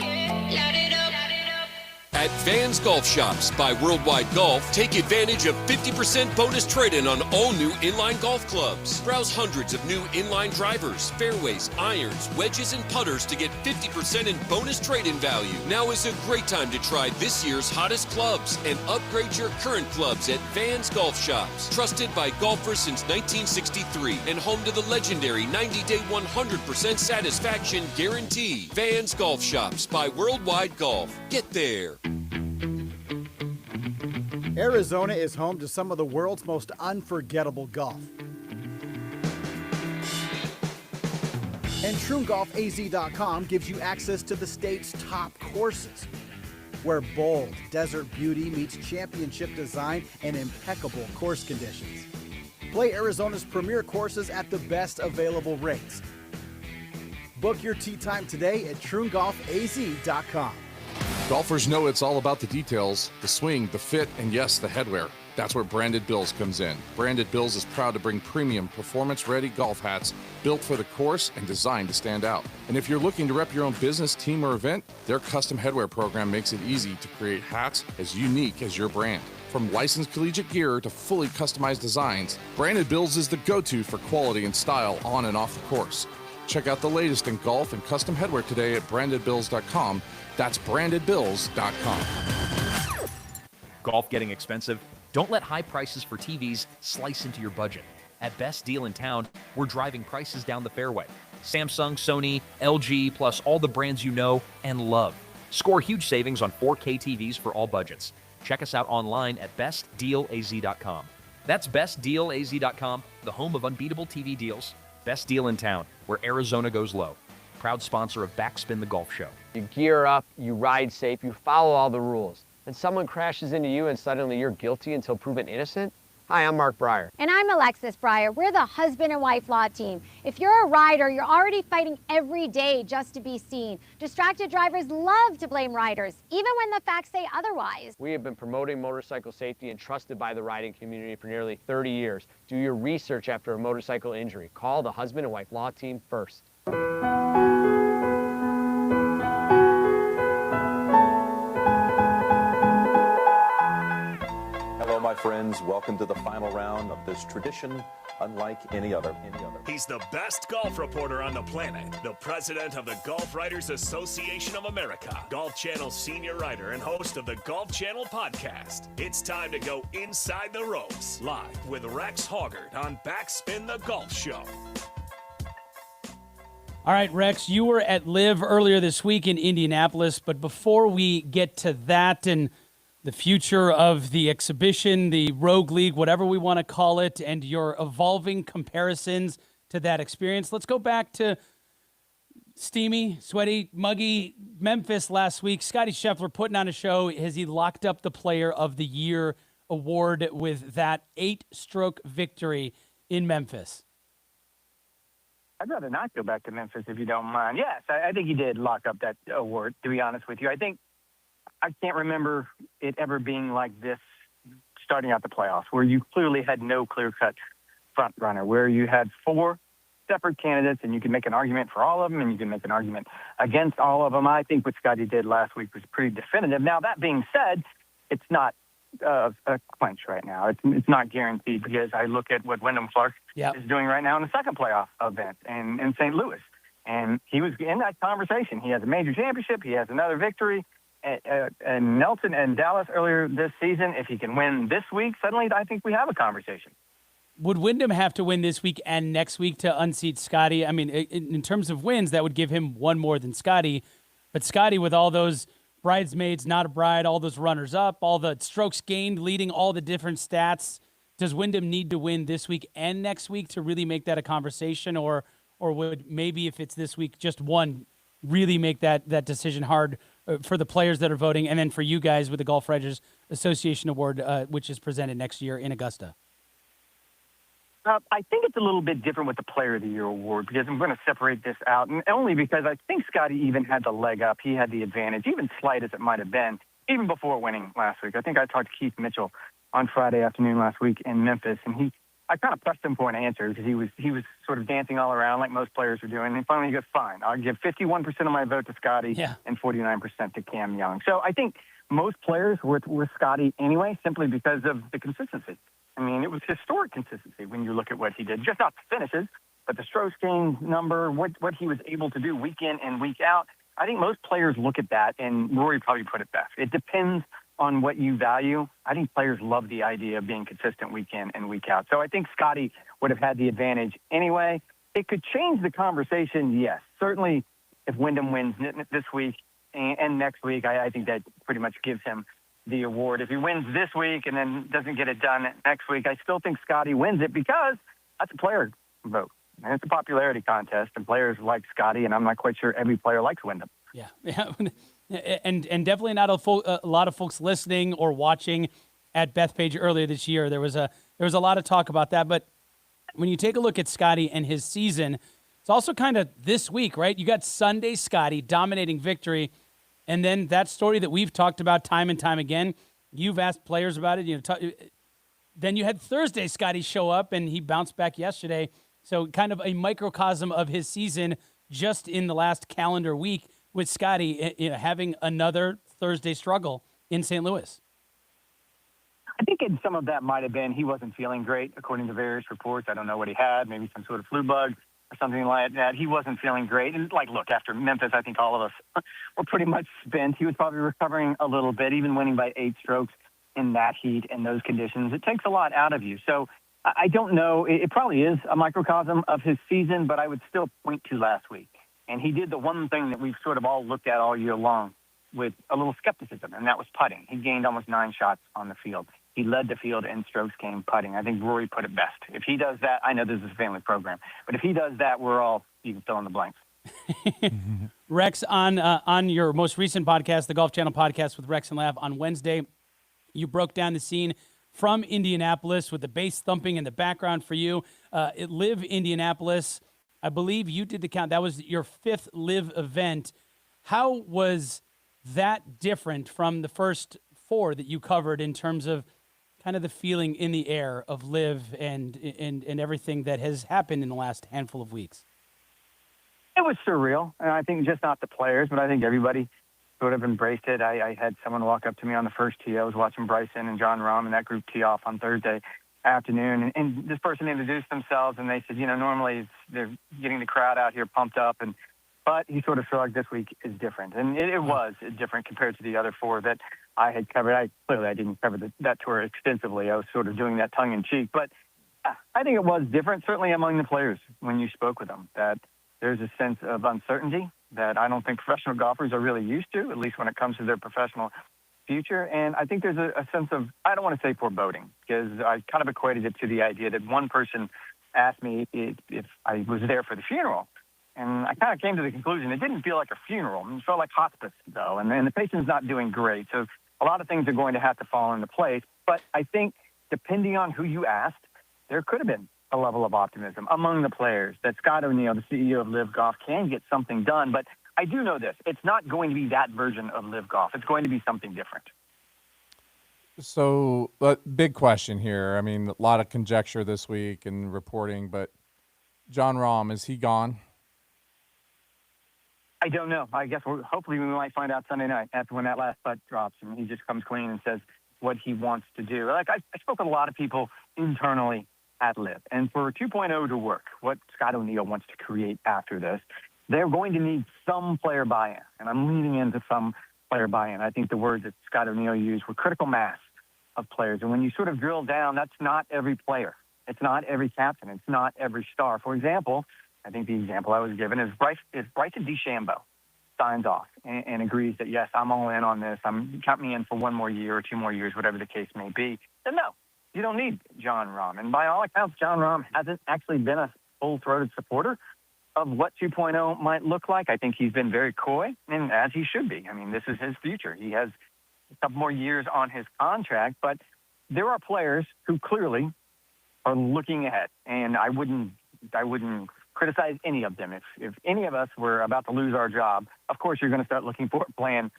At Van's Golf Shops by Worldwide Golf, take advantage of 50% bonus trade-in on all new inline golf clubs. Browse hundreds of new inline drivers, fairways, irons, wedges, and putters to get 50% in bonus trade-in value. Now is a great time to try this year's hottest clubs and upgrade your current clubs at Van's Golf Shops. Trusted by golfers since 1963 and home to the legendary 90-day 100% satisfaction guarantee. Van's Golf Shops by Worldwide Golf. Get there. Arizona is home to some of the world's most unforgettable golf. And TroonGolfAZ.com gives you access to the state's top courses, where bold desert beauty meets championship design and impeccable course conditions. Play Arizona's premier courses at the best available rates. Book your tee time today at TroonGolfAZ.com. Golfers know it's all about the details, the swing, the fit, and yes, the headwear. That's where Branded Bills comes in. Branded Bills is proud to bring premium, performance-ready golf hats built for the course and designed to stand out. And if you're looking to rep your own business, team, or event, their custom headwear program makes it easy to create hats as unique as your brand. From licensed collegiate gear to fully customized designs, Branded Bills is the go-to for quality and style on and off the course. Check out the latest in golf and custom headwear today at brandedbills.com. That's brandedbills.com. Golf getting expensive? Don't let high prices for TVs slice into your budget. At Best Deal in Town, we're driving prices down the fairway. Samsung, Sony, LG, plus all the brands you know and love. Score huge savings on 4K TVs for all budgets. Check us out online at bestdealaz.com. That's bestdealaz.com, the home of unbeatable TV deals. Best Deal in Town, where Arizona goes low. Proud sponsor of Backspin the Golf Show. You gear up, you ride safe, you follow all the rules. And someone crashes into you and suddenly you're guilty until proven innocent? Hi, I'm Mark Breyer. And I'm Alexis Breyer. We're the husband and wife law team. If you're a rider, you're already fighting every day just to be seen. Distracted drivers love to blame riders, even when the facts say otherwise. We have been promoting motorcycle safety and trusted by the riding community for nearly 30 years. Do your research after a motorcycle injury. Call the husband and wife law team first. Hello, my friends. Welcome to the final round of this tradition unlike any other. He's the best golf reporter on the planet, the president of the Golf Writers Association of America, Golf Channel senior writer and host of the Golf Channel podcast. It's time to go inside the ropes, live with Rex Hoggard on Backspin the Golf Show. All right, Rex, you were at LIV earlier this week in Indianapolis, but before we get to that and the future of the exhibition, the Rogue League, whatever we want to call it, and your evolving comparisons to that experience, let's go back to steamy, sweaty, muggy Memphis last week. Scottie Scheffler putting on a show as he locked up the Player of the Year award with that 8-stroke victory in Memphis. I'd rather not go back to Memphis if you don't mind. Yes, I think he did lock up that award, to be honest with you. I can't remember it ever being like this starting out the playoffs, where you clearly had no clear-cut front runner, where you had 4 separate candidates, and you can make an argument for all of them, and you can make an argument against all of them. I think what Scottie did last week was pretty definitive. Now, that being said, it's not a clinch right now. It's not guaranteed, because I look at what Wyndham Clark is doing right now in the second playoff event in St. Louis, and he was in that conversation. He has a major championship. He has another victory. And Nelson and Dallas earlier this season. If he can win this week, suddenly I think we have a conversation. Would Wyndham have to win this week and next week to unseat Scottie? I mean, in terms of wins, that would give him one more than Scottie. But Scottie, with all those bridesmaids, not a bride, all those runners up, all the strokes gained, leading all the different stats, does Wyndham need to win this week and next week to really make that a conversation? Or would maybe if it's this week, just one really make that decision hard for the players that are voting, and then for you guys with the Golf Writers Association Award, which is presented next year in Augusta? I think it's a little bit different with the Player of the Year award, because I'm going to separate this out, and only because I think Scottie even had the leg up. He had the advantage, even slight as it might have been, even before winning last week. I think I talked to Keith Mitchell on Friday afternoon last week in Memphis, and I kind of pressed him for an answer, because he was sort of dancing all around like most players are doing. And finally he goes, fine, I'll give 51% of my vote to Scottie and 49% to Cam Young. So I think most players were Scottie anyway, simply because of the consistency. I mean, it was historic consistency when you look at what he did, just not the finishes, but the strokes gained number, what he was able to do week in and week out. I think most players look at that, and Rory probably put it best. It depends on what you value. I think players love the idea of being consistent week in and week out. So I think Scottie would have had the advantage anyway. It could change the conversation, yes. Certainly if Wyndham wins this week and next week, I think that pretty much gives him the award. If he wins this week and then doesn't get it done next week, I still think Scottie wins it, because that's a player vote. And it's a popularity contest, and players like Scottie, and I'm not quite sure every player likes Wyndham. Yeah. And definitely not a lot of folks listening or watching at Bethpage earlier this year. There was a lot of talk about that. But when you take a look at Scottie and his season, it's also kind of this week, right? You got Sunday Scottie dominating victory, And then that story that we've talked about time and time again, you've asked players about it. Then you had Thursday Scotty show up, and he bounced back yesterday. So kind of a microcosm of his season just in the last calendar week with Scotty having another Thursday struggle in St. Louis. I think some of that might have been he wasn't feeling great, according to various reports. I don't know what he had, maybe some sort of flu bug or something like that. He wasn't feeling great. And look, after Memphis, I think all of us were pretty much spent. He was probably recovering a little bit, even winning by 8 strokes in that heat and those conditions. It takes a lot out of you. So I don't know. It probably is a microcosm of his season, but I would still point to last week. And he did the one thing that we've sort of all looked at all year long with a little skepticism, and that was putting. He gained almost 9 shots on the field. He led the field in strokes gained putting. I think Rory put it best. If he does that, I know this is a family program, but if he does that, you can fill in the blanks. Rex, on your most recent podcast, the Golf Channel podcast with Rex and Lav on Wednesday, you broke down the scene from Indianapolis with the bass thumping in the background for you. LIV Indianapolis, I believe you did the count. That was your 5th LIV event. How was that different from the first 4 that you covered in terms of kind of the feeling in the air of LIV and everything that has happened in the last handful of weeks? It was surreal, and I think just not the players, but I think everybody sort of embraced it. I had someone walk up to me on the first tee. I was watching Bryson and John Rahm and that group tee off on Thursday afternoon, and this person introduced themselves, and they said, normally they're getting the crowd out here pumped up, but he sort of felt like this week is different, and it was different compared to the other 4 that I had covered. I didn't cover that tour extensively. I was sort of doing that tongue-in-cheek, but I think it was different, certainly among the players when you spoke with them, that there's a sense of uncertainty that I don't think professional golfers are really used to, at least when it comes to their professional future. And I think there's a sense of, I don't want to say foreboding, because I kind of equated it to the idea that one person asked me if I was there for the funeral. And I kind of came to the conclusion it didn't feel like a funeral. It felt like hospice, though. And the patient's not doing great. So a lot of things are going to have to fall into place. But I think depending on who you asked, there could have been a level of optimism among the players that Scott O'Neill, the CEO of LIV Golf, can get something done. But I do know this. It's not going to be that version of LIV Golf. It's going to be something different. So, big question here. I mean, a lot of conjecture this week and reporting, but John Rahm, is he gone? I don't know. I guess hopefully we might find out Sunday night after when that last putt drops and he just comes clean and says what he wants to do. I spoke with a lot of people internally at LIV, and for 2.0 to work, what Scott O'Neill wants to create after this, they're going to need some player buy-in, and I'm leaning into some player buy-in. I think the words that Scott O'Neill used were critical mass of players, and when you sort of drill down, that's not every player. It's not every captain. It's not every star. For example, I think the example I was given is Bryson DeChambeau signs off and agrees that, yes, I'm all in on this. Count me in for 1 more year or 2 more years, whatever the case may be. Then no, you don't need John Rahm. And by all accounts, John Rahm hasn't actually been a full-throated supporter of what 2.0 might look like. I think he's been very coy, and as he should be. I mean, this is his future. He has a couple more years on his contract, but there are players who clearly are looking ahead, and I wouldn't criticize any of them. If any of us were about to lose our job, of course you're going to start looking for plan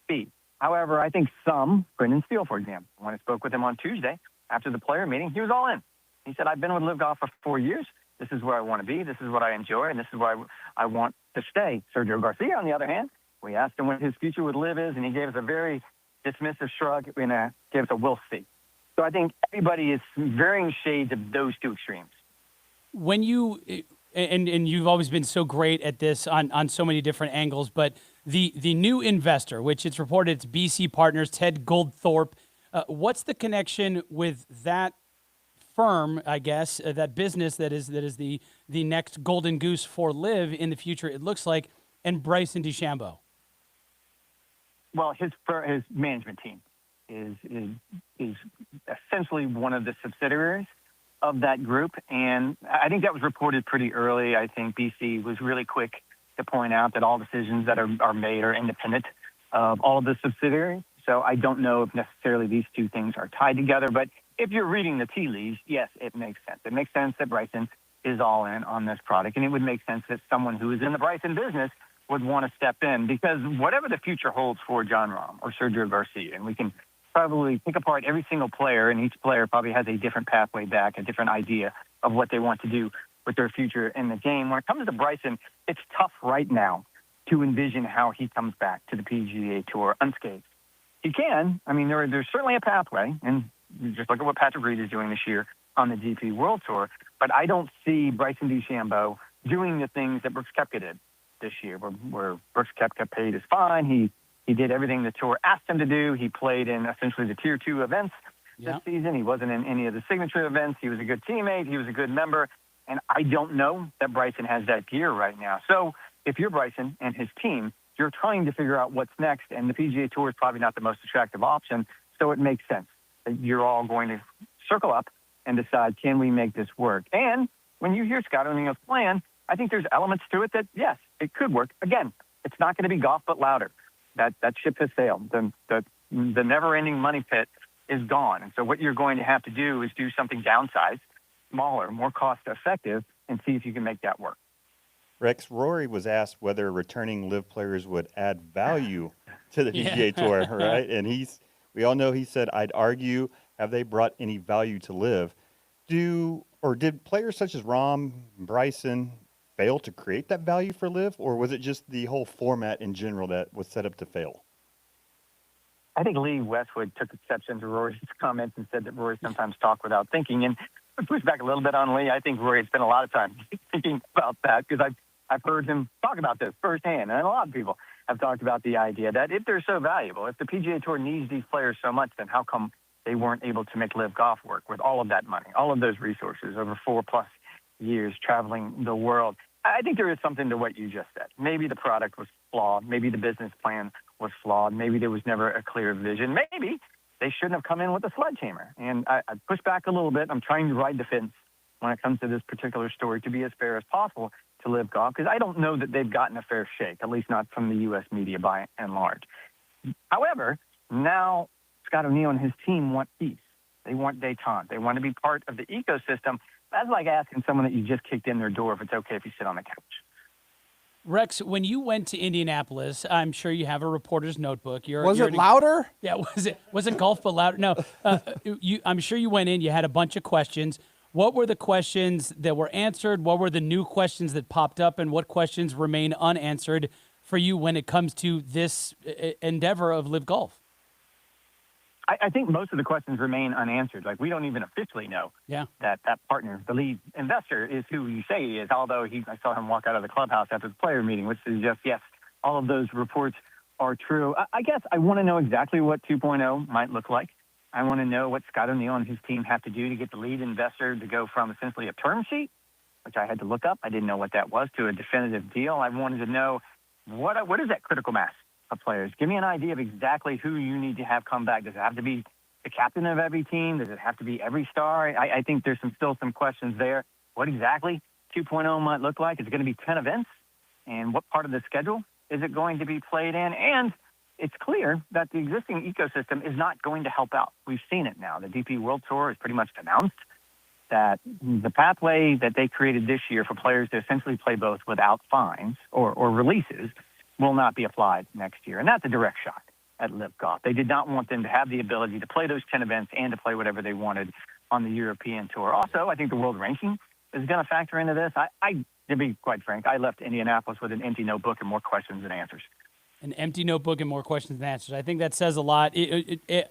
B. However, I think Brendan Steele, for example, when I spoke with him on Tuesday after the player meeting, he was all in. He said, I've been with LIV Golf for 4 years. This is where I want to be. This is what I enjoy, and this is where I want to stay. Sergio Garcia, on the other hand, we asked him what his future with LIV is, and he gave us a very dismissive shrug and gave us a we'll see. So I think everybody is varying shades of those 2 extremes. When you and you've always been so great at this on so many different angles, but the new investor, which it's reported it's BC Partners, Ted Goldthorpe, what's the connection with that firm, I guess, that business that is the next golden goose for LIV in the future, it looks like, and Bryson DeChambeau? Well, his management team is essentially one of the subsidiaries of that group, and I think that was reported pretty early. I think BC was really quick to point out that all decisions that are made are independent of all of the subsidiaries. So I don't know if necessarily these 2 things are tied together, but if you're reading the tea leaves, yes, it makes sense. It makes sense that Bryson is all in on this product, and it would make sense that someone who is in the Bryson business would want to step in, because whatever the future holds for John Rahm or Sergio Garcia, and we can probably pick apart every single player, and each player probably has a different pathway back, a different idea of what they want to do with their future in the game. When it comes to Bryson, it's tough right now to envision how he comes back to the PGA Tour unscathed. He can. I mean, there's certainly a pathway, and just look at what Patrick Reed is doing this year on the DP World Tour. But I don't see Bryson DeChambeau doing the things that Brooks Koepka did this year, where Brooks Koepka paid his fine. He did everything the tour asked him to do. He played in essentially the Tier 2 events this season. He wasn't in any of the signature events. He was a good teammate. He was a good member. And I don't know that Bryson has that gear right now. So if you're Bryson and his team, you're trying to figure out what's next, and the PGA Tour is probably not the most attractive option. So it makes sense that you're all going to circle up and decide, can we make this work? And when you hear Scott O'Neill's plan, I think there's elements to it that, yes, it could work. Again, it's not going to be golf but louder. That ship has sailed. The never-ending money pit is gone. And so what you're going to have to do is do something downsized, smaller, more cost-effective, and see if you can make that work. Rex, Rory was asked whether returning LIV players would add value to the PGA Tour, right? And we all know he said, I'd argue, have they brought any value to LIV? Did players such as Rahm, Bryson fail to create that value for LIV, or was it just the whole format in general that was set up to fail? I think Lee Westwood took exception to Rory's comments and said that Rory sometimes talked without thinking. And to push back a little bit on Lee, I think Rory had spent a lot of time thinking about that, because I've heard him talk about this firsthand, and a lot of people have talked about the idea that if they're so valuable, if the PGA Tour needs these players so much, then how come they weren't able to make LIV Golf work with all of that money, all of those resources over 4+ years traveling the world? I think there is something to what you just said. Maybe the product was flawed. Maybe the business plan was flawed. Maybe there was never a clear vision. Maybe they shouldn't have come in with a sledgehammer. And I push back a little bit. I'm trying to ride the fence when it comes to this particular story to be as fair as possible to LIV Golf, because I don't know that they've gotten a fair shake, at least not from the U.S. media by and large. However, now Scott O'Neill and his team want peace. They want détente. They want to be part of the ecosystem. That's like asking someone that you just kicked in their door if it's okay if you sit on the couch. Rex, when you went to Indianapolis, I'm sure you have a reporter's notebook. Was it louder? Yeah, wasn't golf but louder? No, I'm sure you went in. You had a bunch of questions. What were the questions that were answered? What were the new questions that popped up? And what questions remain unanswered for you when it comes to this endeavor of LIV Golf? I think most of the questions remain unanswered. Like, we don't even officially know that partner, the lead investor, is who you say he is, although I saw him walk out of the clubhouse after the player meeting, which suggests, yes, all of those reports are true. I guess I want to know exactly what 2.0 might look like. I want to know what Scott O'Neill and his team have to do to get the lead investor to go from essentially a term sheet, which I had to look up. I didn't know what that was, to a definitive deal. I wanted to know what is that critical mass of players. Give me an idea of exactly who you need to have come back. Does it have to be the captain of every team? Does it have to be every star? I think there's still some questions there. What exactly 2.0 might look like? Is it going to be 10 events? And what part of the schedule is it going to be played in? And it's clear that the existing ecosystem is not going to help out. We've seen it now. The DP World Tour has pretty much announced that the pathway that they created this year for players to essentially play both without fines or releases will not be applied next year. And that's a direct shot at LIV Golf. They did not want them to have the ability to play those 10 events and to play whatever they wanted on the European Tour. Also, I think the world ranking is going to factor into this. To be quite frank, I left Indianapolis with an empty notebook and more questions than answers. An empty notebook and more questions than answers. I think that says a lot.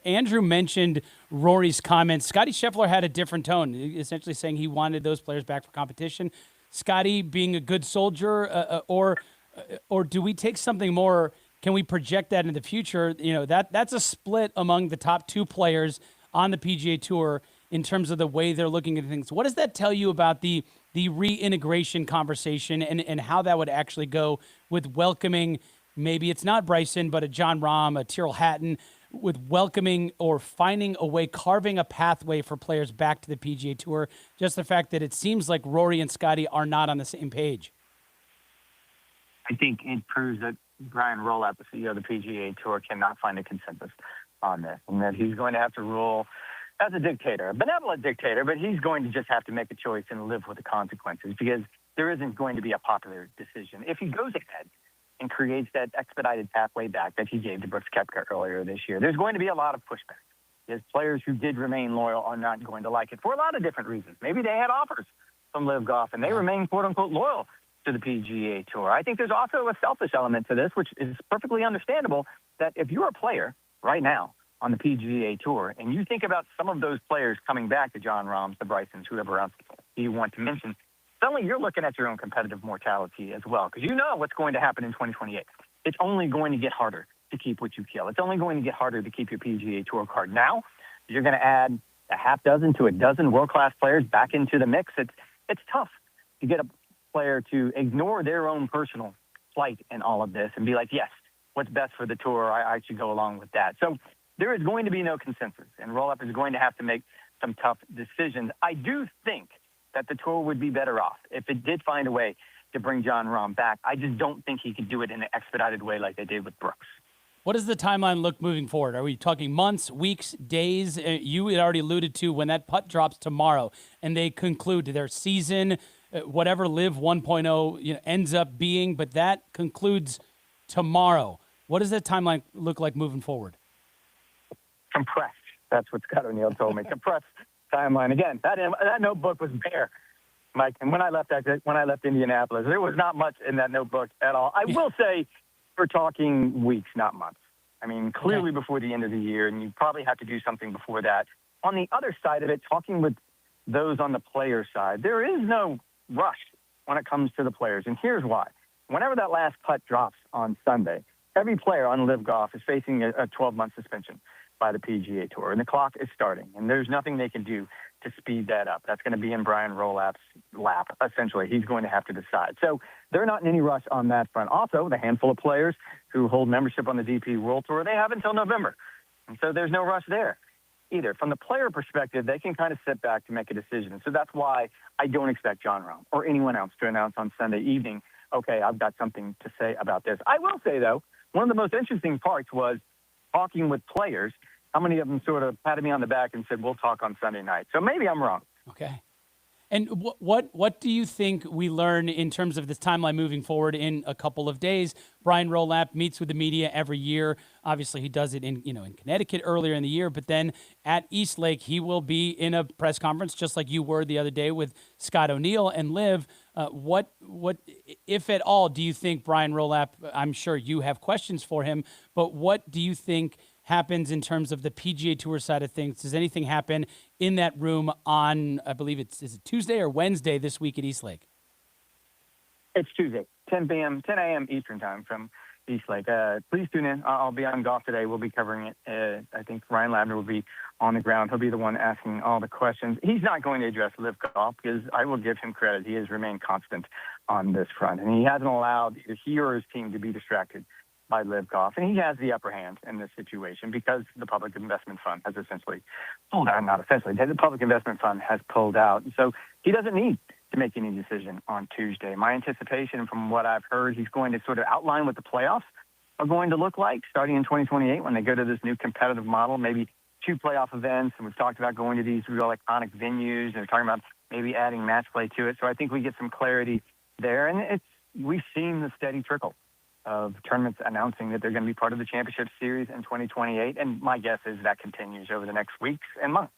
Andrew mentioned Rory's comments. Scottie Scheffler had a different tone, essentially saying he wanted those players back for competition. Scottie being a good soldier, or do we take something more? Can we project that in the future? That's a split among the top two players on the PGA Tour in terms of the way they're looking at things. What does that tell you about the reintegration conversation and how that would actually go with welcoming? Maybe it's not Bryson, but a John Rahm, a Tyrrell Hatton, with welcoming or finding a way, carving a pathway for players back to the PGA Tour. Just the fact that it seems like Rory and Scottie are not on the same page. I think it proves that Brian Rowlett, the CEO of the PGA Tour, cannot find a consensus on this, and that he's going to have to rule as a dictator, a benevolent dictator, but he's going to just have to make a choice and live with the consequences, because there isn't going to be a popular decision. If he goes ahead and creates that expedited pathway back that he gave to Brooks Koepka earlier this year. There's going to be a lot of pushback. Because players who did remain loyal are not going to like it for a lot of different reasons. Maybe they had offers from LIV Golf, and they remain, quote-unquote, loyal to the PGA Tour. I think there's also a selfish element to this, which is perfectly understandable, that if you're a player right now on the PGA Tour, and you think about some of those players coming back, to Jon Rahms, the Brysons, whoever else you want to mention, suddenly you're looking at your own competitive mortality as well, because you know what's going to happen in 2028. It's only going to get harder to keep what you kill. It's only going to get harder to keep your PGA Tour card. Now, you're going to add a half dozen to a dozen world-class players back into the mix. It's tough to get a player to ignore their own personal plight in all of this and be like, yes, what's best for the tour, I should go along with that. So there is going to be no consensus, and Roll-Up is going to have to make some tough decisions. I do think that the tour would be better off if it did find a way to bring Jon Rahm back. I just don't think he could do it in an expedited way like they did with Brooks. What does the timeline look moving forward? Are we talking months, weeks, days? You had already alluded to when that putt drops tomorrow and they conclude their season, whatever LIV 1.0 ends up being, but that concludes tomorrow. What does that timeline look like moving forward? Compressed. That's what Scott O'Neill told me. Compressed timeline. Again, that notebook was bare, Mike. And when I left Indianapolis, there was not much in that notebook at all. I will say, we're talking weeks, not months. I mean, clearly before the end of the year, and you probably have to do something before that. On the other side of it, talking with those on the player side, there is no rush when it comes to the players. And here's why. Whenever that last putt drops on Sunday, every player on LIV Golf is facing a 12-month suspension by the PGA Tour, and the clock is starting, and there's nothing they can do to speed that up. That's going to be in Brian Rollap's lap, essentially. He's going to have to decide. So they're not in any rush on that front. Also, the handful of players who hold membership on the DP World Tour, they have until November. And so there's no rush there either. From the player perspective, they can kind of sit back to make a decision. So that's why I don't expect Jon Rahm or anyone else to announce on Sunday evening, okay, I've got something to say about this. I will say, though, one of the most interesting parts was talking with players. How many of them sort of patted me on the back and said, we'll talk on Sunday night? So maybe I'm wrong. Okay. And what do you think we learn in terms of this timeline moving forward in a couple of days? Brian Rollap meets with the media every year. Obviously, he does it in Connecticut earlier in the year, but then at East Lake, he will be in a press conference just like you were the other day with Scott O'Neill and LIV. What, if at all, do you think Brian Rollap? I'm sure you have questions for him, but what do you think happens in terms of the PGA Tour side of things? Does anything happen in that room on, I believe is it Tuesday or Wednesday this week at East Lake? It's Tuesday, 10 a.m. Eastern time from East Lake. Please tune in. I'll be on Golf Today. We'll be covering it. I think Ryan Lavner will be on the ground. He'll be the one asking all the questions. He's not going to address LIV Golf because I will give him credit. He has remained constant on this front, and he hasn't allowed either he or his team to be distracted by LIV Golf. And he has the upper hand in this situation because the Public Investment Fund has essentially pulled out. Not essentially. The Public Investment Fund has pulled out. So he doesn't need to make any decision on Tuesday. My anticipation from what I've heard, he's going to sort of outline what the playoffs are going to look like starting in 2028 when they go to this new competitive model, maybe 2 playoff events. And we've talked about going to these real iconic venues. And they're talking about maybe adding match play to it. So I think we get some clarity there. And we've seen the steady trickle of tournaments announcing that they're going to be part of the championship series in 2028. And my guess is that continues over the next weeks and months.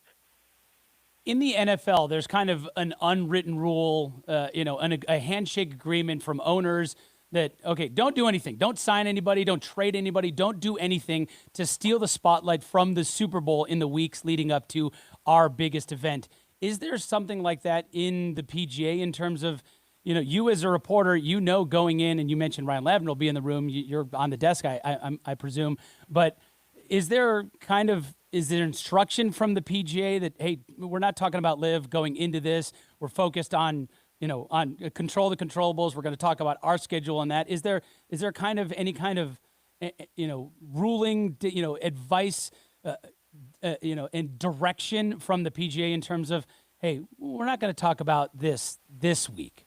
In the NFL, there's kind of an unwritten rule, a handshake agreement from owners that, okay, don't do anything. Don't sign anybody. Don't trade anybody. Don't do anything to steal the spotlight from the Super Bowl in the weeks leading up to our biggest event. Is there something like that in the PGA in terms of, you as a reporter, going in, and you mentioned Ryan Lavner will be in the room. You're on the desk, I presume. But is there instruction from the PGA that, hey, we're not talking about LIV going into this. We're focused on, on control the controllables. We're going to talk about our schedule on that. Is there kind of any kind of, ruling, advice, and direction from the PGA in terms of, hey, we're not going to talk about this week?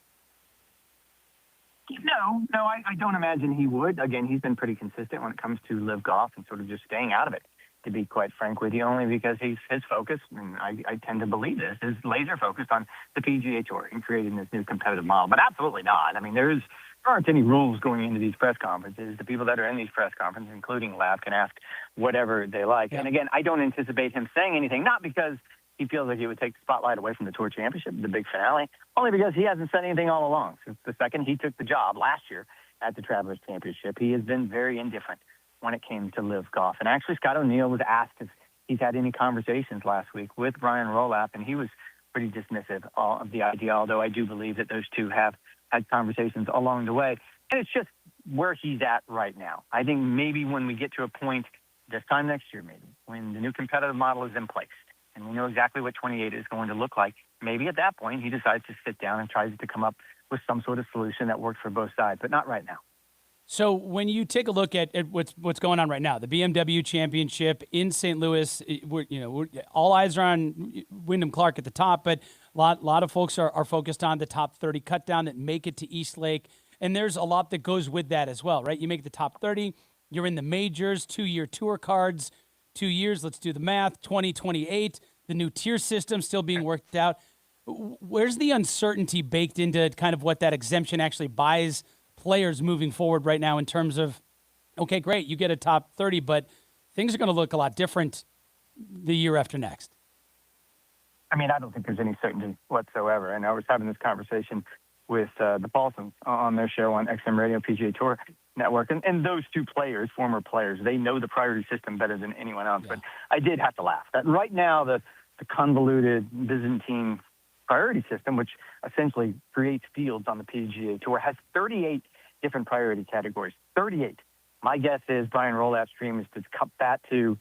No, I don't imagine he would. Again, he's been pretty consistent when it comes to LIV Golf and sort of just staying out of it, to be quite frank with you, only because his focus, and I tend to believe this, is laser focused on the PGA Tour and creating this new competitive model. But absolutely not. I mean, there's aren't any rules going into these press conferences. The people that are in these press conferences, including LIV, can ask whatever they like. And again, I don't anticipate him saying anything, not because he feels like it would take the spotlight away from the Tour Championship, the big finale, only because he hasn't said anything all along. Since the second he took the job last year at the Travelers Championship, he has been very indifferent when it came to LIV Golf. And actually, Scott O'Neill was asked if he's had any conversations last week with Brian Rolapp, and he was pretty dismissive of the idea, although I do believe that those two have had conversations along the way. And it's just where he's at right now. I think maybe when we get to a point this time next year, maybe, when the new competitive model is in place and we know exactly what 28 is going to look like, maybe at that point he decides to sit down and tries to come up with some sort of solution that works for both sides, but not right now. So when you take a look at what's going on right now, the BMW Championship in St. Louis, all eyes are on Wyndham Clark at the top, but a lot of folks are focused on the top 30 cut down that make it to East Lake, and there's a lot that goes with that as well, right? You make the top 30, you're in the majors, 2-year tour cards, 2 years, let's do the math, 2028, the new tier system still being worked out. Where's the uncertainty baked into kind of what that exemption actually buys players moving forward right now in terms of, okay, great, you get a top 30, but things are going to look a lot different the year after next? I mean, I don't think there's any certainty whatsoever. And I was having this conversation with the Paulsons on their show on XM Radio, PGA Tour Network. And those two players, former players, they know the priority system better than anyone else. Yeah. But I did have to laugh. That right now, the convoluted Byzantine priority system, which essentially creates fields on the PGA Tour, has 38 different priority categories. 38. My guess is Brian Rolapp's dream is to cut that to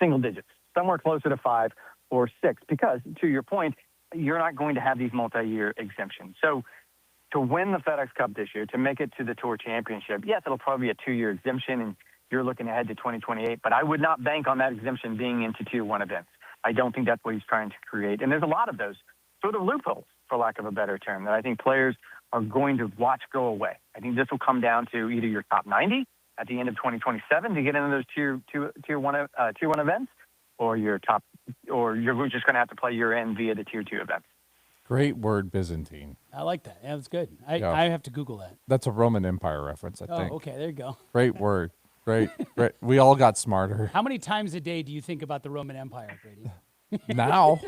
single digits, somewhere closer to 5 or 6, because, to your point, you're not going to have these multi-year exemptions. So to win the FedEx Cup this year, to make it to the Tour Championship, yes, it'll probably be a 2-year exemption, and you're looking ahead to 2028, but I would not bank on that exemption being into Tier 1 events. I don't think that's what he's trying to create. And there's a lot of those sort of loopholes, for lack of a better term, that I think players are going to watch go away. I think this will come down to either your top 90 at the end of 2027 to get into those tier one events, or your top, or you're just going to have to play your end via the Tier 2 events. Great word, Byzantine. I like that. Yeah, that's good. I have to Google that. That's a Roman Empire reference, I think. Oh, okay, there you go. Great word. Great. We all got smarter. How many times a day do you think about the Roman Empire, Brady? Now.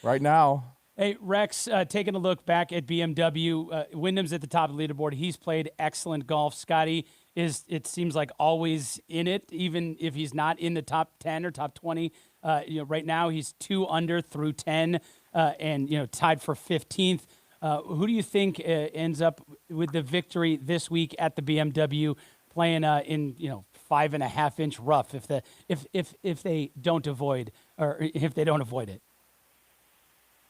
Right now. Hey, Rex, taking a look back at BMW, Wyndham's at the top of the leaderboard. He's played excellent golf. Scotty is, it seems like, always in it, even if he's not in the top 10 or top 20. Right now he's 2 under through 10 and, tied for 15th. Who do you think ends up with the victory this week at the BMW, playing in 5.5-inch rough if they don't avoid it?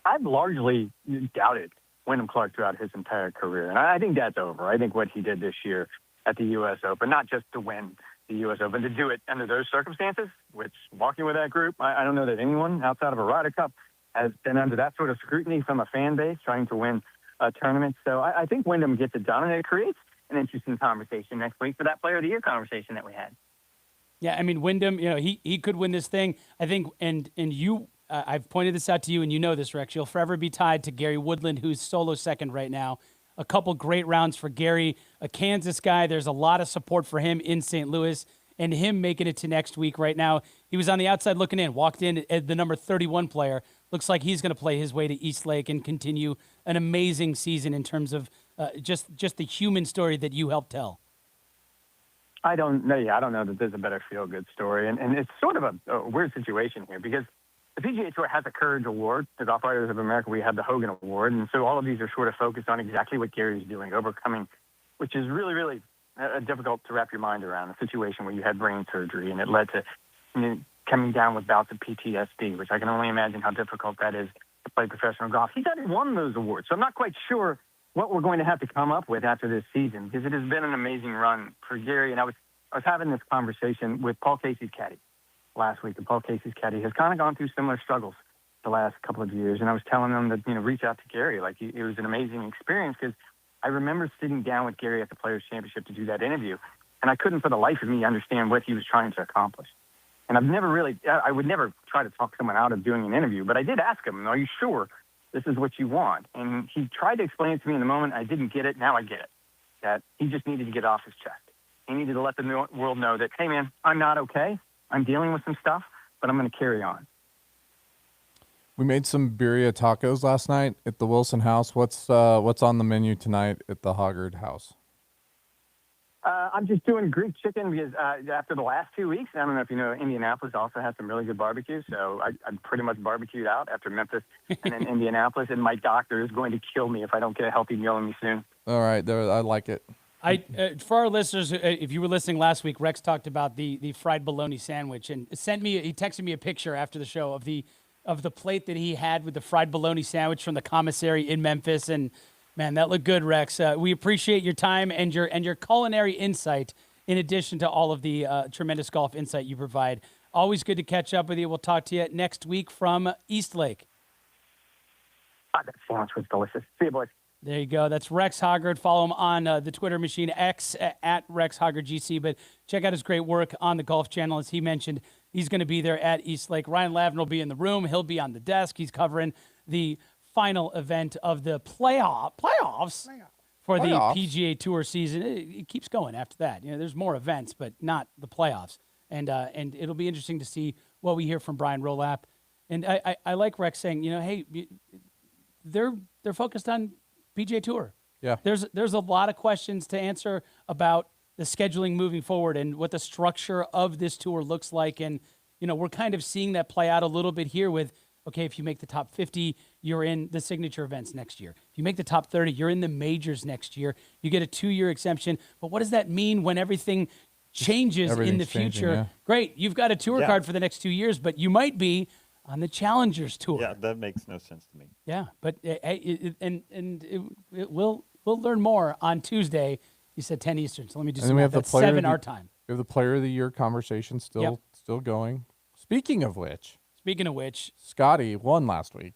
I've largely doubted Wyndham Clark throughout his entire career, and I think that's over. I think what he did this year at the U.S. Open, not just to win the U.S. Open, to do it under those circumstances, which walking with that group, I don't know that anyone outside of a Ryder Cup has been under that sort of scrutiny from a fan base trying to win a tournament. So I think Wyndham gets it done, and it creates an interesting conversation next week for that Player of the Year conversation that we had. Yeah, I mean, Wyndham, he could win this thing, I think, and you. I've pointed this out to you, and you know this, Rex. You'll forever be tied to Gary Woodland, who's solo second right now. A couple great rounds for Gary, a Kansas guy. There's a lot of support for him in St. Louis, and him making it to next week right now. He was on the outside looking in, walked in as the number 31 player. Looks like he's going to play his way to East Lake and continue an amazing season in terms of just the human story that you helped tell. I don't know that there's a better feel-good story, and it's sort of a weird situation here because the PGA Tour has a Courage Award. As Golf Writers of America, we have the Hogan Award. And so all of these are sort of focused on exactly what Gary's doing, overcoming, which is really, really difficult to wrap your mind around, a situation where you had brain surgery and it led to coming down with bouts of PTSD, which I can only imagine how difficult that is to play professional golf. He's already won those awards. So I'm not quite sure what we're going to have to come up with after this season, because it has been an amazing run for Gary. And I was having this conversation with Paul Casey's caddy last week. And Paul Casey's caddy has kind of gone through similar struggles the last couple of years. And I was telling them that, reach out to Gary. Like, it was an amazing experience, because I remember sitting down with Gary at the Players Championship to do that interview, and I couldn't for the life of me understand what he was trying to accomplish. And I would never try to talk someone out of doing an interview, but I did ask him, are you sure this is what you want? And he tried to explain it to me in the moment. I didn't get it. Now I get it. that he just needed to get off his chest. He needed to let the world know that, hey, man, I'm not okay. I'm dealing with some stuff, but I'm going to carry on. We made some birria tacos last night at the Wilson house. What's on the menu tonight at the Hoggard house? I'm just doing Greek chicken because after the last 2 weeks, I don't know if you know, Indianapolis also has some really good barbecue. So I'm pretty much barbecued out after Memphis and then Indianapolis. And my doctor is going to kill me if I don't get a healthy meal in me soon. All right, I like it. For our listeners, if you were listening last week, Rex talked about the fried bologna sandwich and he texted me a picture after the show of the plate that he had with the fried bologna sandwich from the commissary in Memphis. And man, that looked good, Rex. We appreciate your time and your culinary insight, in addition to all of the tremendous golf insight you provide. Always good to catch up with you. We'll talk to you next week from Eastlake. That sandwich was delicious. See you, boys. There you go. That's Rex Hoggard. Follow him on the Twitter machine, X, at Rex Hoggard GC. But check out his great work on the Golf Channel. As he mentioned, he's going to be there at Eastlake. Ryan Lavin will be in the room. He'll be on the desk. He's covering the final event of the playoffs for the PGA Tour season. It keeps going after that. There's more events, but not the playoffs. And it'll be interesting to see what we hear from Brian Rolap. And I like Rex saying, hey, they're focused on PGA Tour. Yeah. There's a lot of questions to answer about the scheduling moving forward and what the structure of this tour looks like. And, we're kind of seeing that play out a little bit here with, okay, if you make the top 50, you're in the signature events next year. If you make the top 30, you're in the majors next year. You get a 2-year exemption. But what does that mean when everything changes in the future? Yeah. Great. You've got a tour card for the next 2 years, but you might be on the Challengers Tour. Yeah, that makes no sense to me. Yeah, but we'll learn more on Tuesday. You said 10 Eastern, so let me do some math. That's 7 our time. We have the Player of the Year conversation still going. Speaking of which, Scotty won last week.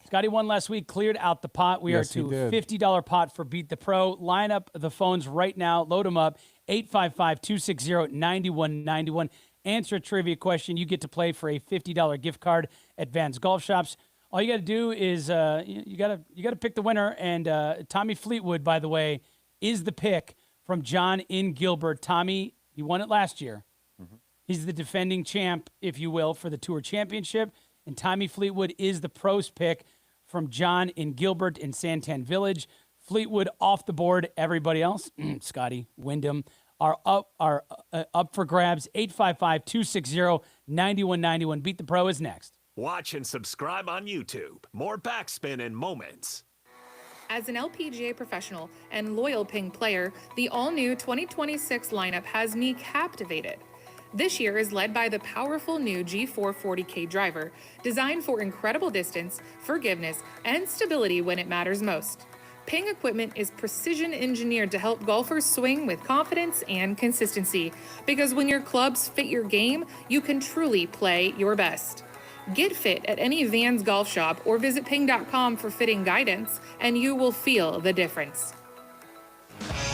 Cleared out the pot. We are to $50 pot for Beat the Pro. Line up the phones right now. Load them up. 855-260-9191. Answer a trivia question. You get to play for a $50 gift card at Vans Golf Shops. All you got to do is you got to pick the winner. And Tommy Fleetwood, by the way, is the pick from John in Gilbert. Tommy, he won it last year. Mm-hmm. He's the defending champ, if you will, for the Tour Championship. And Tommy Fleetwood is the pros pick from John in Gilbert in Santan Village. Fleetwood off the board. Everybody else, Scotty, Wyndham, are up for grabs. 855-260-9191. Beat the Pro is next. Watch and subscribe on YouTube. More Backspin in moments. As an LPGA professional and loyal Ping player, the all-new 2026 lineup has me captivated. This year is led by the powerful new G440K driver, designed for incredible distance, forgiveness, and stability when it matters most. Ping equipment is precision engineered to help golfers swing with confidence and consistency, because when your clubs fit your game, you can truly play your best. Get fit at any Vans golf shop or visit ping.com for fitting guidance, and you will feel the difference.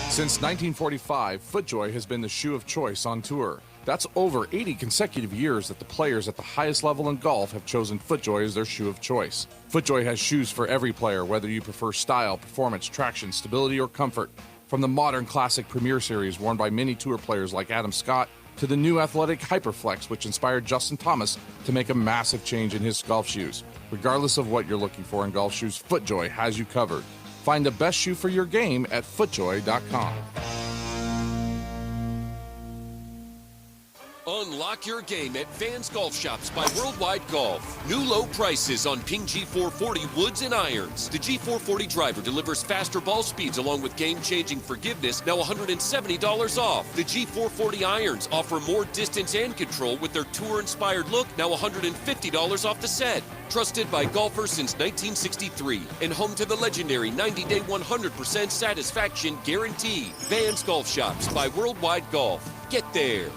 Since 1945, FootJoy has been the shoe of choice on tour. That's over 80 consecutive years that the players at the highest level in golf have chosen FootJoy as their shoe of choice. FootJoy has shoes for every player, whether you prefer style, performance, traction, stability, or comfort. From the modern classic Premier Series worn by many tour players like Adam Scott, to the new athletic Hyperflex, which inspired Justin Thomas to make a massive change in his golf shoes. Regardless of what you're looking for in golf shoes, FootJoy has you covered. Find the best shoe for your game at footjoy.com. Unlock your game at Vans Golf Shops by Worldwide Golf. New low prices on Ping G440 woods and irons. The G440 driver delivers faster ball speeds along with game-changing forgiveness, now $170 off. The G440 irons offer more distance and control with their tour-inspired look, now $150 off the set. Trusted by golfers since 1963 and home to the legendary 90-day 100% satisfaction guarantee. Vans Golf Shops by Worldwide Golf. Get there.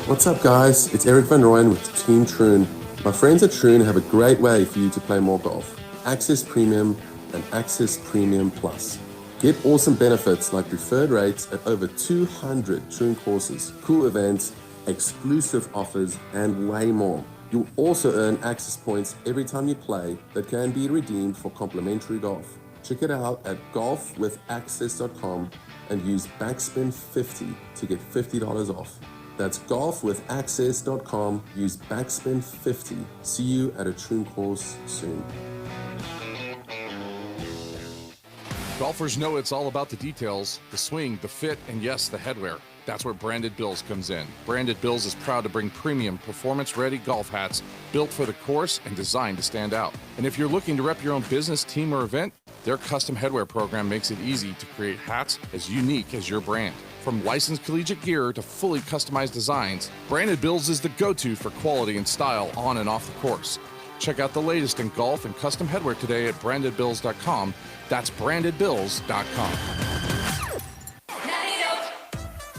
What's up, guys? It's Eric Van Rooyen with Team Troon. My friends at Troon have a great way for you to play more golf. Access Premium and Access Premium Plus. Get awesome benefits like preferred rates at over 200 Troon courses, cool events, exclusive offers, and way more. You'll also earn access points every time you play that can be redeemed for complimentary golf. Check it out at golfwithaccess.com and use Backspin50 to get $50 off. That's golfwithaccess.com. Use Backspin50. See you at a Troon course soon. Golfers know it's all about the details, the swing, the fit, and yes, the headwear. That's where Branded Bills comes in. Branded Bills is proud to bring premium, performance-ready golf hats built for the course and designed to stand out. And if you're looking to rep your own business, team, or event, their custom headwear program makes it easy to create hats as unique as your brand. From licensed collegiate gear to fully customized designs, Branded Bills is the go-to for quality and style on and off the course. Check out the latest in golf and custom headwear today at brandedbills.com. That's brandedbills.com.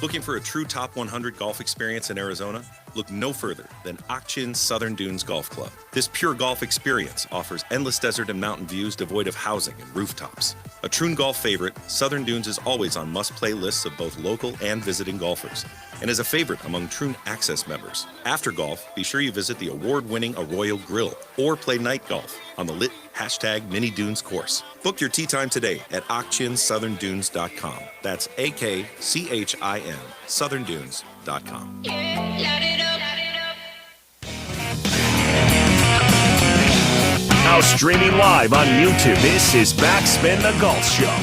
Looking for a true top 100 golf experience in Arizona? Look no further than Ak-Chin Southern Dunes Golf Club. This pure golf experience offers endless desert and mountain views devoid of housing and rooftops. A Troon golf favorite, Southern Dunes is always on must-play lists of both local and visiting golfers, and is a favorite among Troon Access members. After golf, be sure you visit the award-winning Arroyo Grill or play night golf on the lit #Mini Dunes course. Book your tee time today at AkChinSouthernDunes.com. That's AKCHIN SouthernDunes.com. Now streaming live on YouTube, this is Backspin the Golf Show.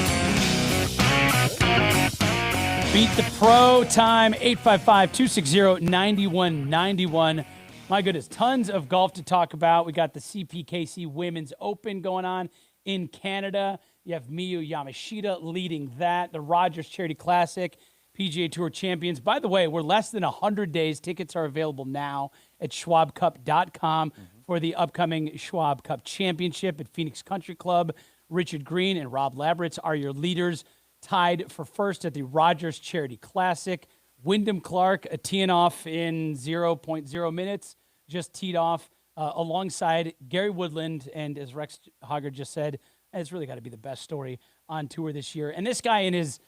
Beat the Pro time, 855-260-9191. My goodness, tons of golf to talk about. We got the CPKC Women's Open going on in Canada. You have Miyu Yamashita leading that. The Rogers Charity Classic, PGA Tour champions. By the way, we're less than 100 days. Tickets are available now at schwabcup.com for the upcoming Schwab Cup Championship at Phoenix Country Club. Richard Green and Rob Labritz are your leaders, tied for first at the Rogers Charity Classic. Wyndham Clark teeing off in 0.0 minutes, just teed off alongside Gary Woodland. And as Rex Hoggard just said, it's really got to be the best story on tour this year. And this guy in his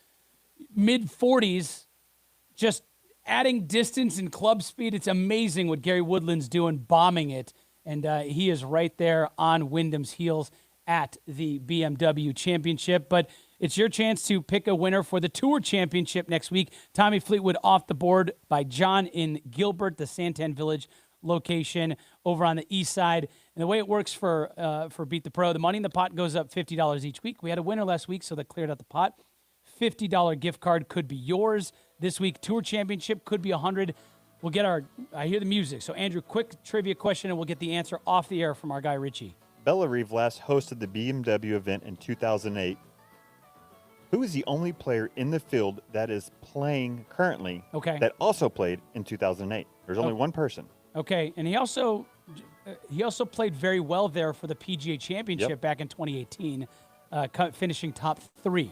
mid-40s, just adding distance and club speed. It's amazing what Gary Woodland's doing, bombing it. And he is right there on Wyndham's heels at the BMW Championship. But it's your chance to pick a winner for the Tour Championship next week. Tommy Fleetwood off the board by John in Gilbert, the Santan Village location over on the east side. And the way it works for Beat the Pro, the money in the pot goes up $50 each week. We had a winner last week, so that cleared out the pot. $50 gift card could be yours. This week, Tour Championship could be $100. We'll get I hear the music. So, Andrew, quick trivia question, and we'll get the answer off the air from our guy, Richie. Bellarive last hosted the BMW event in 2008. Who is the only player in the field that is playing currently that also played in 2008? There's only one person. Okay, and he also played very well there for the PGA Championship back in 2018, finishing top 3.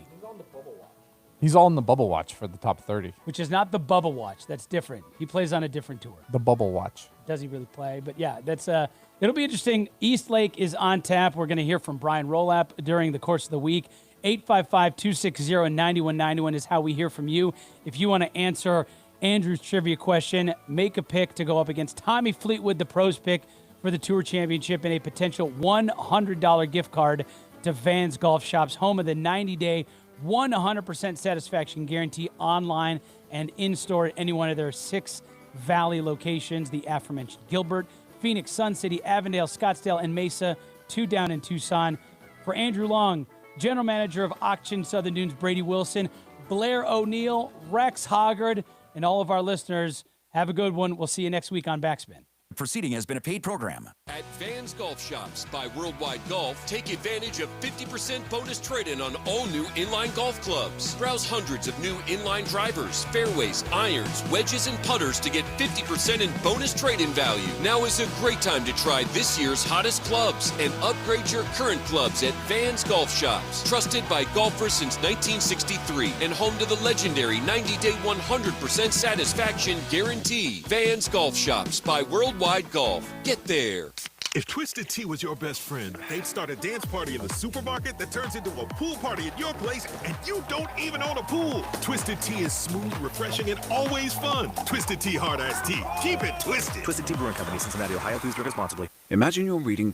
He's on the Bubble Watch for the top 30. Which is not the Bubble Watch. That's different. He plays on a different tour. The Bubble Watch. Does he really play? But yeah, that's it'll be interesting. East Lake is on tap. We're going to hear from Brian Rolap during the course of the week. 855-260-9191 is how we hear from you. If you want to answer Andrew's trivia question, make a pick to go up against Tommy Fleetwood, the pros pick for the Tour Championship, and a potential $100 gift card to Vans Golf Shops, home of the 90-day 100% satisfaction guarantee online and in-store at any one of their 6 Valley locations, the aforementioned Gilbert, Phoenix, Sun City, Avondale, Scottsdale, and Mesa, 2 down in Tucson. For Andrew Long, General Manager of Ak-Chin Southern Dunes, Brady Wilson, Blair O'Neill, Rex Hoggard, and all of our listeners, have a good one. We'll see you next week on Backspin. Proceeding has been a paid program. At Vans Golf Shops by Worldwide Golf, take advantage of 50% bonus trade-in on all new inline golf clubs. Browse hundreds of new inline drivers, fairways, irons, wedges, and putters to get 50% in bonus trade-in value. Now is a great time to try this year's hottest clubs and upgrade your current clubs at Vans Golf Shops. Trusted by golfers since 1963 and home to the legendary 90-day 100% satisfaction guarantee. Vans Golf Shops by Worldwide Golf. Get there. If Twisted Tea was your best friend, they'd start a dance party in the supermarket that turns into a pool party at your place, and you don't even own a pool. Twisted Tea is smooth, refreshing, and always fun. Twisted Tea Hard Iced Tea. Keep it twisted. Twisted Tea Brewing Company, Cincinnati, Ohio. Please drink responsibly. Imagine you're reading